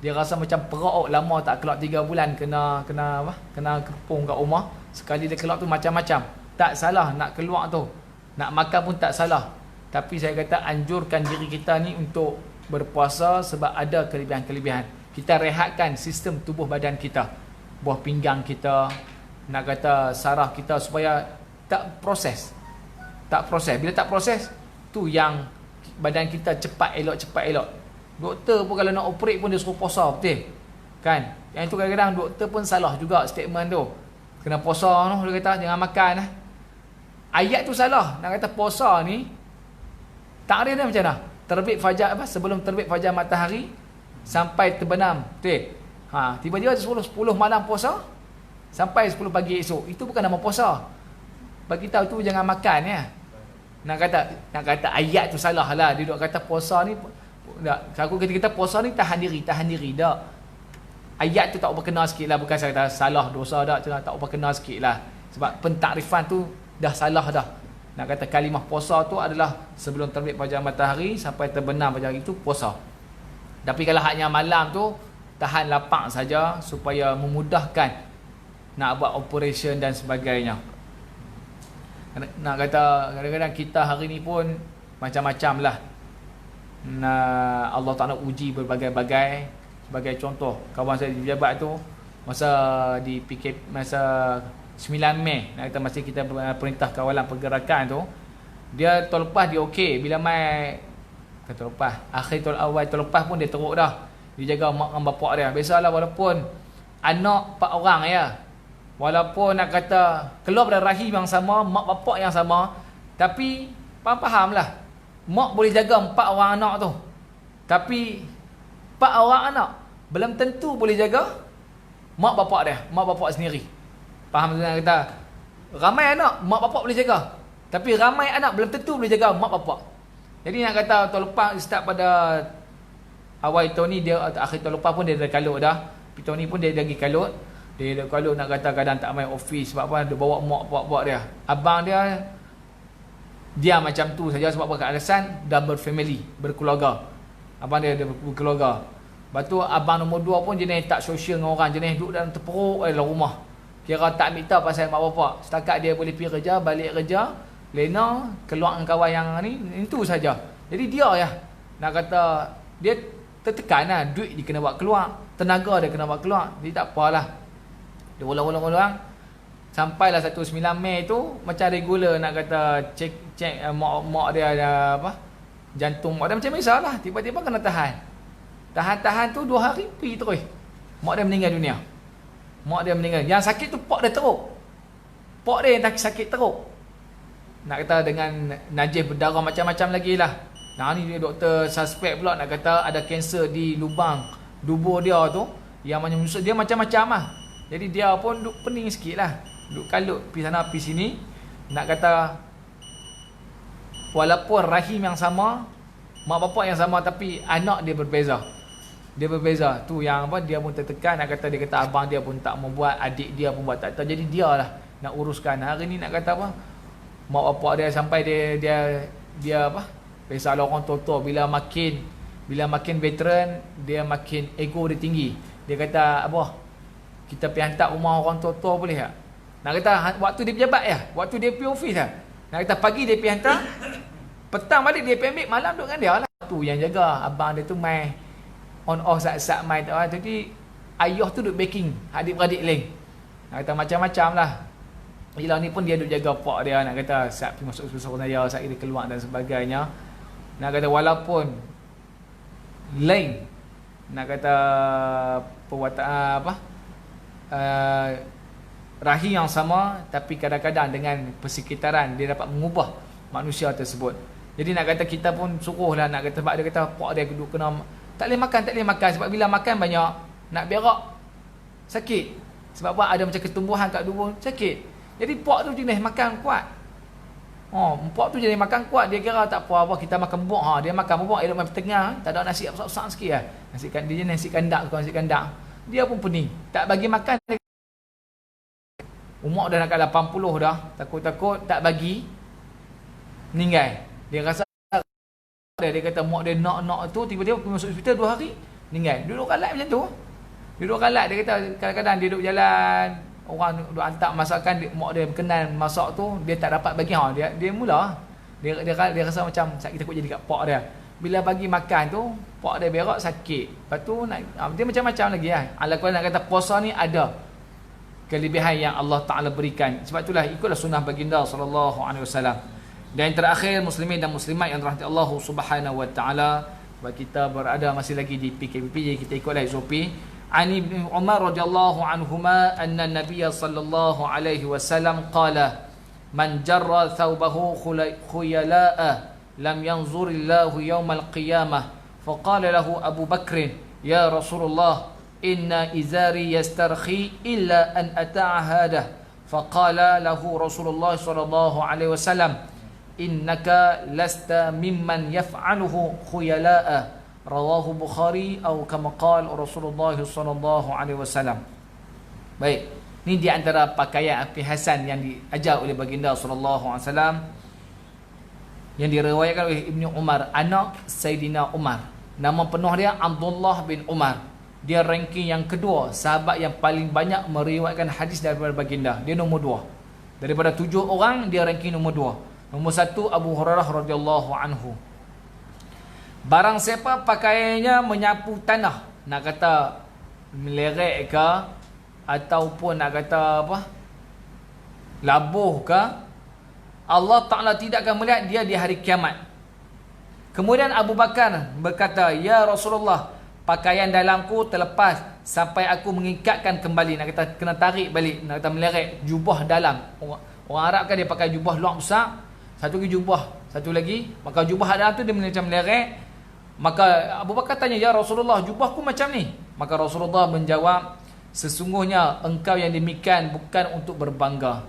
Dia rasa macam perut lama tak keluar 3 bulan kena apa? Kena kepung kat rumah. Sekali dia keluar tu macam-macam. Tak salah nak keluar tu. Nak makan pun tak salah. Tapi saya kata anjurkan diri kita ni untuk berpuasa sebab ada kelebihan-kelebihan. Kita rehatkan sistem tubuh badan kita. Buah pinggang kita, nak kata saraf kita supaya tak proses. Tak proses. Bila tak proses, tu yang badan kita cepat elok. Doktor pun kalau nak operate pun dia suruh puasa, betul? Kan? Yang itu kadang-kadang doktor pun salah juga statement tu. Kena puasa tu, dia kata jangan makan lah. Ayat tu salah. Nak kata puasa ni takrif dia macam mana? Terbit fajar sebelum terbit fajar matahari sampai terbenam, betul? Tiba-tiba 10 malam puasa sampai 10 pagi esok. Itu bukan nama puasa. Bagi tahu tu jangan makan ya. Nak kata ayat tu salah lah. Dia duk kata puasa ni aku kata puasa ni tahan diri dak. Ayat tu tak berkenal sikit lah. Bukan saya kata salah dosa dak, tak berkenal sikit lah. Sebab pentakrifan tu dah salah dah. Nak kata kalimah puasa tu adalah sebelum terbit fajar matahari sampai terbenam fajar itu puasa. Tapi kalau haknya malam tu tahan lapang saja supaya memudahkan nak buat operation dan sebagainya. Nak kata kadang-kadang kita hari ni pun macam-macam lah. Allah Ta'ala uji berbagai-bagai. Sebagai contoh, kawan saya di pejabat tu masa 9 Mei, nak kata masa kita perintah kawalan pergerakan tu, dia tahun lepas dia okey. Bila mai tahun lepas, akhir tahun awal tahun lepas pun dia teruk dah. Dia jaga mak dan bapak dia. Biasalah walaupun anak 4 orang ya. Walaupun nak kata keluar dari rahim yang sama, mak bapak yang sama, tapi faham-fahamlah. Mak boleh jaga 4 orang anak tu. Tapi 4 orang anak belum tentu boleh jaga mak bapak dia, mak bapak sendiri. Faham tak kata? Ramai anak mak bapak boleh jaga. Tapi ramai anak belum tentu boleh jaga mak bapak. Jadi nak kata tahun lepas start pada awal tahun ni, dia akhir tahun lepas pun dia dah kalut dah. Tapi tahun ni pun dia lagi kalut. Dia kalau nak kata kadang tak main office sebab apa, dia bawa mak bapak dia. Abang dia macam tu saja sebab apa, alasan dah berfamily, berkeluarga. Abang dia berkeluarga. Lepas tu abang nombor 2 pun jenis tak sosial dengan orang, jenis duduk dalam terperuk dalam rumah. Kira tak ambil tahu pasal mak bapak. Setakat dia boleh pergi kerja, balik kerja, lena, keluar dengan kawan yang ni, itu saja. Jadi dia ya, nak kata dia tertekan lah, duit dia kena buat keluar, tenaga dia kena buat keluar. Jadi tak apalah. Dia ulang-ulang sampailah 19 Mei tu macam regular nak kata cek mak dia ada apa, jantung mak dia macam biasalah, tiba-tiba kena tahan tu 2 hari pergi terus mak dia meninggal dunia. Mak dia meninggal, yang sakit tu pak dia teruk, pak dia yang sakit teruk, nak kata dengan najis berdarah macam-macam lagi lah. Nah ni dia doktor suspek pula nak kata ada kanser di lubang dubur dia tu yang menyusut dia macam-macam lah. Jadi dia pun duk pening sikit lah, duk kalut pergi sana pergi sini. Nak kata walaupun rahim yang sama, mak bapak yang sama, tapi anak dia berbeza. Dia berbeza. Tu yang apa, dia pun tertekan, nak kata, dia kata abang dia pun tak membuat, adik dia pun buat tak tahu. Jadi dia lah nak uruskan. Hari ni nak kata apa, mak bapak dia sampai dia apa, kisah orang tua-tua, bila makin veteran, dia makin ego dia tinggi. Dia kata, abah, kita pergi hantar rumah orang tua-tua boleh tak? Nak kata waktu dia pejabat ya, waktu dia pergi office lah. Nak kata pagi dia pergi hantar, petang balik dia pergi ambil, malam duduk dengan dia lah. Tu yang jaga abang dia tu main on off saat-saat main tak. Jadi ayah tu duduk baking adik-beradik lain. Nak kata macam-macam lah. Yelah ni pun dia duduk jaga pak dia, nak kata saat pergi masuk sekolah saya, saat dia keluar dan sebagainya. Nak kata walaupun lain, nak kata perbuatan apa, rahim yang sama, tapi kadang-kadang dengan persekitaran dia dapat mengubah manusia tersebut. Jadi nak kata kita pun suruhlah, nak kata sebab dia kata pak dia duduk kena tak boleh makan sebab bila makan banyak nak berak sakit. Sebab apa, ada macam ketumbuhan kat tubuh sakit. Jadi pak tu jenis makan kuat. Pak tu jenis makan kuat, dia kira tak apa kita makan buah, dia makan buah elok main tengah, tak ada nasi besar-besar sikit lah. Dia nasi kandak. Dia pun pening, tak bagi makan. Umur dah nak kat 80 dah, takut-takut tak bagi, meninggal. Dia rasa dia kata mak dia nak tu, tiba-tiba pergi masuk hospital 2 hari meninggal. Duduk kalat macam tu. Duduk kalat, dia kata kadang-kadang dia duduk jalan, orang duduk hantar masakan, mak dia berkenan masak tu, dia tak dapat bagi. Dia mula dia rasa macam sakit, takut jadi kat pak dia. Bila bagi makan tu, pak dia berak sakit. Lepas tu dia macam-macam lagi lah. Ala-ala nak kata puasa ni ada kelebihan yang Allah Ta'ala berikan. Sebab itulah ikutlah sunnah baginda sallallahu alaihi wasallam. Dan yang terakhir, muslimin dan muslimat yang dirahmati Allah Subhanahu wa taala, sebab kita berada masih lagi di PKP, jadi kita ikutlah SOP. Ani bin Umar radhiyallahu anhuma anna Nabiy sallallahu alaihi wasallam qala man jarra thawbahu khuyala'a lam yanzurillahu yawmal qiyamah. Faqala lahu Abu Bakr, ya Rasulullah, inna izari yastarkhi illa an ata'ahadah. Faqala lahu Rasulullah sallallahu alaihi wasallam, innaka lasta mimman yaf'aluhu khuyala'a. Rawahu Bukhari atau kama qala Rasulullah sallallahu alaihi wasallam. Baik, ni di antara pakaian perhiasan yang diajar oleh baginda sallallahu alaihi wasallam, yang diriwayatkan oleh Ibnu Umar, anak Sayyidina Umar. Nama penuh dia Abdullah bin Umar. Dia ranking yang kedua, sahabat yang paling banyak meriwayatkan hadis daripada baginda. Dia nombor 2. Daripada 7 orang, dia ranking nombor 2. Nombor 1 Abu Hurairah radhiyallahu anhu. Barang siapa pakaiannya menyapu tanah, nak kata melerek ke, ataupun nak kata apa, labuh ke, Allah Ta'ala tidak akan melihat dia di hari kiamat. Kemudian Abu Bakar berkata, ya Rasulullah, pakaian dalamku terlepas sampai aku mengikatkan kembali. Nak kata kena tarik balik, nak kata melerek jubah dalam. Orang Arab kan dia pakai jubah luar besar, satu lagi jubah, satu lagi, maka jubah dalam tu dia macam melerek. Maka Abu Bakar tanya, ya Rasulullah, jubahku macam ni. Maka Rasulullah menjawab, sesungguhnya engkau yang demikian bukan untuk berbangga.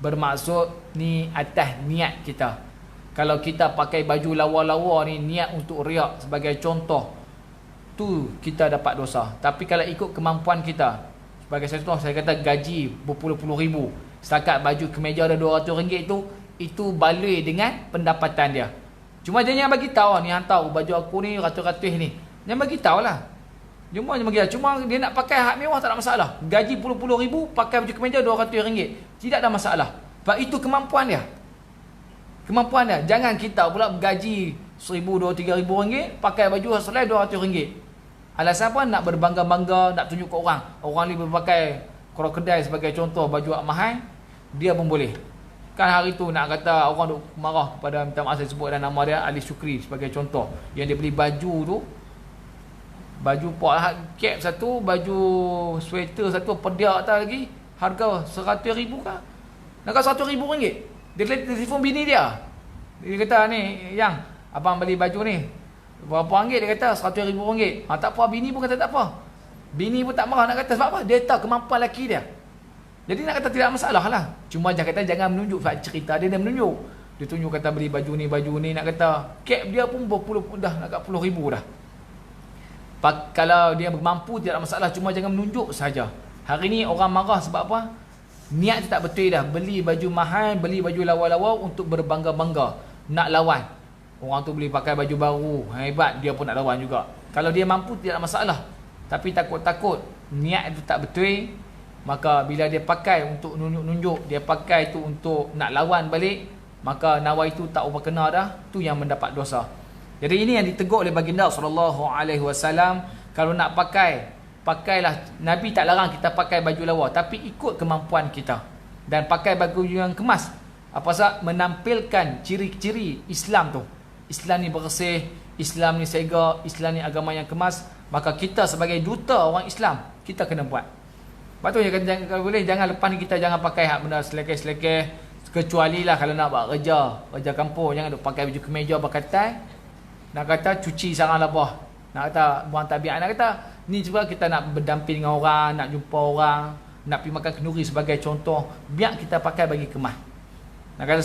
Bermaksud ni atas niat kita. Kalau kita pakai baju lawa-lawa ni niat untuk riak sebagai contoh, tu kita dapat dosa. Tapi kalau ikut kemampuan kita, sebagai contoh saya kata gaji berpuluh-puluh ribu, setakat baju kemeja ada RM200 itu baloi dengan pendapatan dia. Cuma dia yang bagi tahu ni, hantar baju aku ni ratus-ratus ni. Yang bagi tahulah. Cuma dia nak pakai hak mewah tak ada masalah. Gaji puluh-puluh ribu, pakai baju kemeja RM200. Tidak ada masalah. Sebab itu kemampuan dia. Kemampuan dia. Jangan kita pula gaji RM1,000, RM2,000, RM3,000, pakai baju selai RM200. Alasan apa? Nak berbangga-bangga, nak tunjuk ke orang. Orang ni berpakai krokodil sebagai contoh baju mahal, dia pun boleh. Kan hari tu nak kata orang duk marah kepada, minta maaf saya sebut dan nama dia, Ali Syukri sebagai contoh. Yang dia beli baju tu, baju cap satu, baju sweater satu, pediak tak lagi, harga RM100,000 kah? Nak kata RM100,000. Dia telefon bini dia. Dia kata ni, yang abang beli baju ni berapa ringgit? Dia kata RM100,000. Tak apa, bini pun kata tak apa. Bini pun tak marah, nak kata sebab apa? Dia tahu kemampuan lelaki dia. Jadi nak kata tidak masalah lah. Cuma jangan kata jangan menunjuk cerita dia menunjuk. Dia tunjuk kata beli baju ni, nak kata cap dia pun berpuluh dah, nak kat RM10,000 dah. Kalau dia mampu tidak ada masalah, cuma jangan menunjuk saja. Hari ni orang marah sebab apa? Niat dia tak betul dah. Beli baju mahal, beli baju lawa-lawa untuk berbangga-bangga, nak lawan. Orang tu beli pakai baju baru, hebat, dia pun nak lawan juga. Kalau dia mampu tidak ada masalah. Tapi takut-takut niat itu tak betul, maka bila dia pakai untuk nunjuk-nunjuk, dia pakai tu untuk nak lawan balik, maka nawa itu tak ubah kena dah, tu yang mendapat dosa. Jadi ini yang ditegur oleh baginda SAW. Kalau nak pakai, pakailah. Nabi tak larang kita pakai baju lawa, tapi ikut kemampuan kita. Dan pakai baju yang kemas, apa sebab? Menampilkan ciri-ciri Islam tu. Islam ni bersih, Islam ni sega, Islam ni agama yang kemas. Maka kita sebagai duta orang Islam, kita kena buat. Lepas tu kalau boleh, jangan lepas ni kita jangan pakai hak benda selekeh-selekeh. Kecuali lah kalau nak buat kerja kampung, jangan duk pakai baju kemeja berkatai. Nak kata cuci sarang labah, nak kata buang tabiat, nak kata ni juga kita nak berdamping dengan orang, nak jumpa orang, nak pergi makan kenduri sebagai contoh, biar kita pakai bagi kemas. Nak kata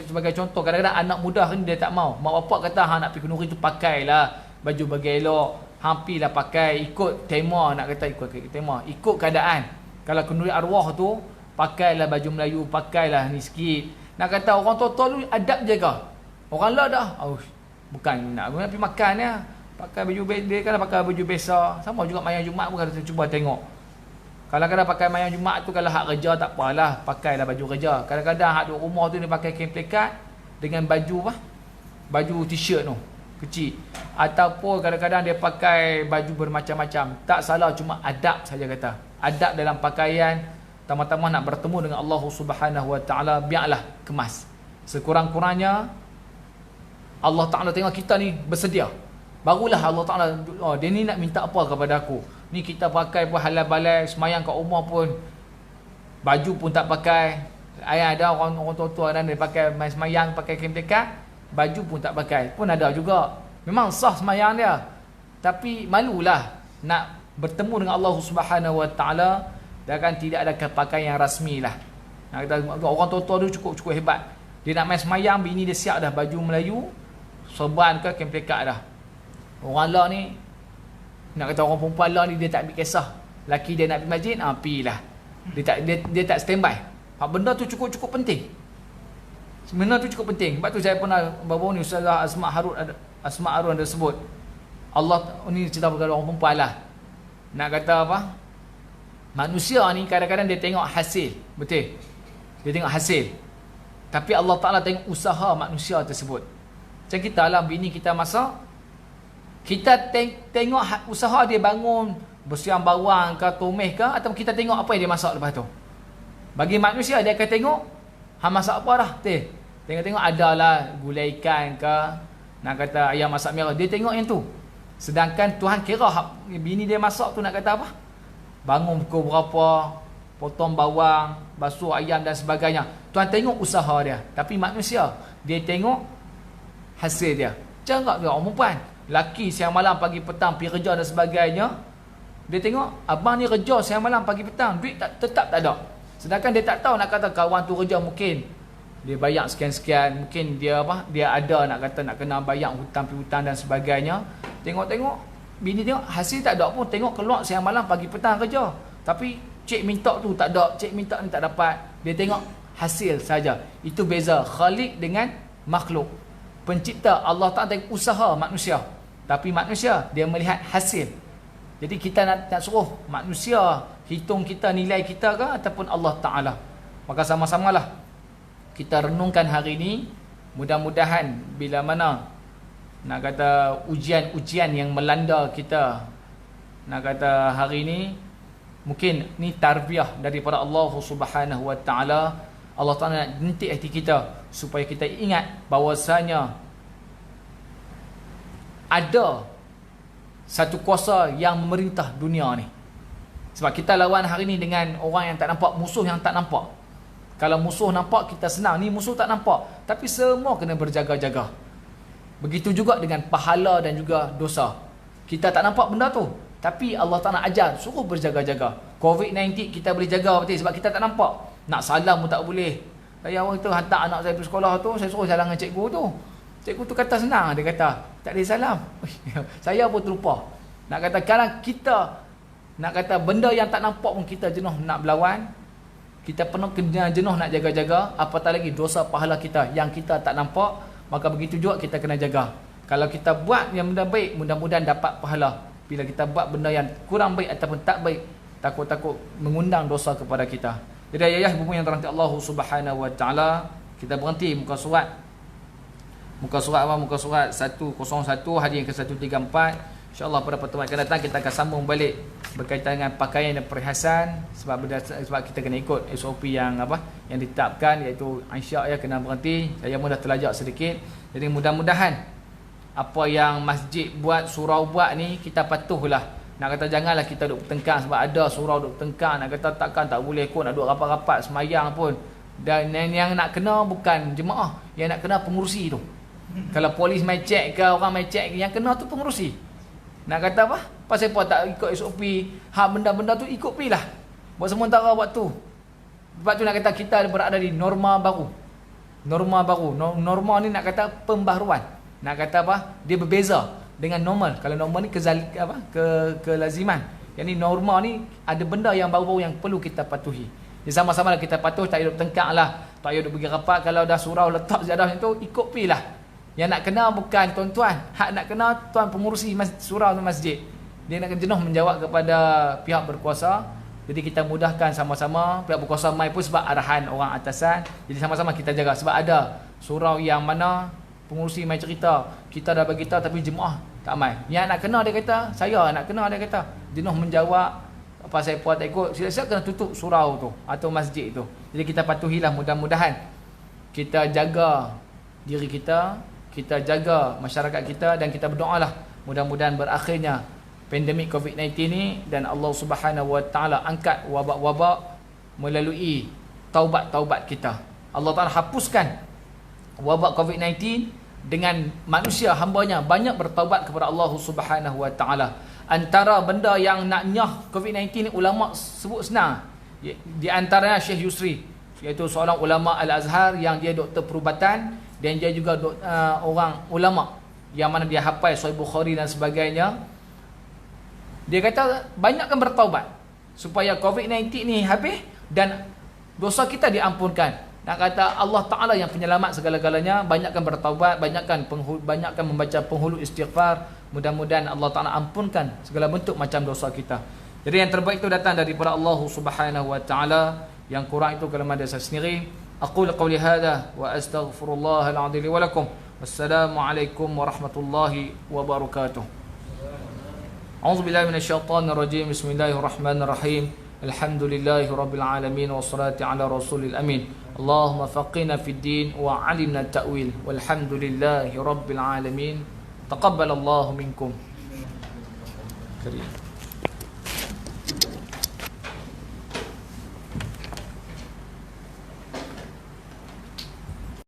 sebagai contoh, kadang-kadang anak muda ni dia tak mau. Mak bapak kata hang nak pergi kenduri tu pakailah baju bagi elok, hampilah pakai ikut tema, nak kata ikut tema, ikut keadaan. Kalau kenduri arwah tu, pakailah baju Melayu, pakailah ni sikit. Nak kata orang tua-tua dulu adab jaga. Orang lah dah, bukan nak pergi makan ya, pakai baju dia kan pakai baju biasa. Sama juga mayang Jumaat pun kita cuba tengok. Kadang-kadang pakai mayang Jumaat tu kalau hak kerja tak apalah, pakailah baju kerja. Kadang-kadang hak duduk rumah tu ni pakai kain plekat dengan baju apa? Baju t-shirt tu, kecil. Ataupun kadang-kadang dia pakai baju bermacam-macam. Tak salah, cuma adab saja kata. Adab dalam pakaian, tama-tama nak bertemu dengan Allah Subhanahu Wa Taala, biarlah kemas. Sekurang-kurangnya Allah Ta'ala tengok kita ni bersedia. Barulah Allah Ta'ala, dia ni nak minta apa kepada aku. Ni kita pakai pun halal balai, semayang kat rumah pun, baju pun tak pakai. Ada orang tua-tua dan dia pakai main semayang, pakai kain plekat, baju pun tak pakai. Pun ada juga. Memang sah semayang dia. Tapi malulah nak bertemu dengan Allah Subhanahu Wa Ta'ala, dan kan tidak ada pakaian yang rasmi lah. Nak kata, orang tua-tua tu cukup hebat. Dia nak main semayang, bini dia siap dah baju Melayu, sorban ke kain plekat dah. Orang lah ni, nak kata orang perempuan lah ni, dia tak ambil kisah. Laki dia nak pergi masjid, pergilah. Dia tak standby. Benda tu cukup penting. Benda tu cukup penting. Sebab tu saya pernah bawa ni Ustazah Asma Harun ada sebut. Allah ni cerita pasal orang perempuan lah. Nak kata apa? Manusia ni kadang-kadang dia tengok hasil. Betul? Dia tengok hasil. Tapi Allah Ta'ala tengok usaha manusia tersebut. Macam kita lah, bini kita masak, kita tengok usaha dia bangun, bersiam bawang ke, tumis ke, atau kita tengok apa yang dia masak lepas tu. Bagi manusia, dia akan tengok hang masak apa dah. Tengok-tengok adalah gulai ikan ke, nak kata ayam masak merah, dia tengok yang tu. Sedangkan Tuhan kira bini dia masak tu nak kata apa? Bangun pukul berapa, potong bawang, basuh ayam dan sebagainya. Tuhan tengok usaha dia. Tapi manusia, dia tengok hasil dia. Jangan dia orang perempuan, laki siang malam pagi petang pergi kerja dan sebagainya, dia tengok abang ni kerja siang malam pagi petang, duit tetap tak ada. Sedangkan dia tak tahu, nak kata kawan tu kerja mungkin dia bayar sekian-sekian, mungkin dia ada nak kata nak kena bayar hutang piutang dan sebagainya. Tengok bini tengok hasil tak ada pun, tengok keluar siang malam pagi petang kerja, tapi cik minta tu tak ada, cik minta ni tak dapat. Dia tengok hasil saja. Itu beza Khaliq dengan makhluk. Pencipta Allah Ta'ala tengok usaha manusia, tapi manusia dia melihat hasil. Jadi kita nak suruh manusia hitung kita, nilai kita ke ataupun Allah Ta'ala. Maka sama-samalah kita renungkan hari ini. Mudah-mudahan bila mana nak kata ujian-ujian yang melanda kita, nak kata hari ini, mungkin ni tarbiyah daripada Allah Subhanahu Wa Ta'ala. Allah Ta'ala nak jentik hati kita supaya kita ingat bahawasanya ada satu kuasa yang memerintah dunia ni. Sebab kita lawan hari ni dengan orang yang tak nampak, musuh yang tak nampak. Kalau musuh nampak kita senang, ni musuh tak nampak, tapi semua kena berjaga-jaga. Begitu juga dengan pahala dan juga dosa. Kita tak nampak benda tu, tapi Allah Ta'ala ajar suruh berjaga-jaga. COVID-19 kita boleh jaga betul sebab kita tak nampak. Nak salam pun tak boleh. Saya waktu hantar anak saya pergi sekolah tu, saya suruh jalan dengan cikgu tu. Cikgu tu kata senang, dia kata tak boleh salam. Saya pun terlupa. Nak kata kadang kita, nak kata benda yang tak nampak pun kita jenuh nak berlawan. Kita penuh kena jenuh nak jaga-jaga. Apatah lagi dosa pahala kita yang kita tak nampak. Maka begitu juga kita kena jaga. Kalau kita buat yang benda baik, mudah-mudahan dapat pahala. Bila kita buat benda yang kurang baik ataupun tak baik, takut-takut mengundang dosa kepada kita. Jadi ayah ibu yang dirahmati Allah Subhanahu wa taala, kita berhenti muka surat. Muka surat apa? Muka surat 101 hadis yang ke-134. InsyaAllah pada pertemuan akan datang kita akan sambung balik berkaitan dengan pakaian dan perhiasan, sebab kita kena ikut SOP yang ditetapkan, iaitu Aisyah kena berhenti. Saya mudah terlajak sedikit. Jadi mudah-mudahan apa yang masjid buat, surau buat ni kita patuhlah. Nak kata janganlah kita duduk bertengkar, sebab ada surau duduk bertengkar. Nak kata takkan tak boleh kot nak duduk rapat-rapat semayang pun. Dan yang nak kena bukan jemaah, yang nak kena pengurusi tu. Kalau polis mai cek ke, orang mai cek, yang kena tu pengurusi. Nak kata apa? Pasal apa tak ikut SOP, benda-benda tu ikut pi lah. Buat sementara waktu. Sebab tu nak kata kita berada di norma baru. Norma baru. Norma ni nak kata pembaharuan. Nak kata apa? Dia berbeza dengan normal. Kalau normal ni kelaziman. Yang ni norma ni ada benda yang baru-baru yang perlu kita patuhi. Jadi sama-sama lah kita patuh, tak payah duduk tengkak lah. Tak payah duduk pergi rapat. Kalau dah surau letak sejadah itu, ikut pi lah. Yang nak kena bukan tuan-tuan. Hak nak kena tuan pengurusi surau masjid. Dia nak jenuh menjawab kepada pihak berkuasa. Jadi kita mudahkan sama-sama. Pihak berkuasa mai pun sebab arahan orang atasan. Jadi sama-sama kita jaga. Sebab ada surau yang mana pengurusi mai cerita, kita dah bagi tahu tapi jemaah tak mai. Yang nak kena dia kata, saya nak kena dia kata. Jenuh menjawab, apa saya puas tak ikut, siap-siap kena tutup surau tu atau masjid tu. Jadi kita patuhilah, mudah-mudahan kita jaga diri kita, kita jaga masyarakat kita, dan kita berdoalah mudah-mudahan berakhirnya pandemik COVID-19 ni, dan Allah Subhanahu wa taala angkat wabak-wabak melalui taubat-taubat kita. Allah Taala hapuskan wabak COVID-19 dengan manusia hamba-Nya banyak bertaubat kepada Allah Subhanahu wa taala. Antara benda yang nak nyah COVID-19 ni ulama sebut senang. Di antaranya Syekh Yusri, iaitu seorang ulama Al-Azhar yang dia doktor perubatan, dan dia juga orang ulama yang mana dia hafal Sahih Bukhari dan sebagainya. Dia kata banyakkan bertaubat supaya COVID-19 ni habis dan dosa kita diampunkan. Nak kata Allah Ta'ala yang penyelamat segala-galanya. Banyakkan bertaubat, banyakkan membaca penghulu istighfar. Mudah-mudahan Allah Ta'ala ampunkan segala bentuk macam dosa kita. Jadi yang terbaik itu datang daripada Allah Subhanahu wa taala. Yang kurang itu kelemahan dari saya sendiri. أقول قولي هذا وأستغفر الله العظيم لي ولكم والسلام عليكم ورحمة الله وبركاته. أعوذ بالله من الشيطان الرجيم. بسم الله الرحمن الرحيم. الحمد لله رب العالمين والصلاة على رسول الأمين. اللهم فقنا في الدين وعلمنا التأويل والحمد لله رب العالمين. تقبل الله منكم. كريم.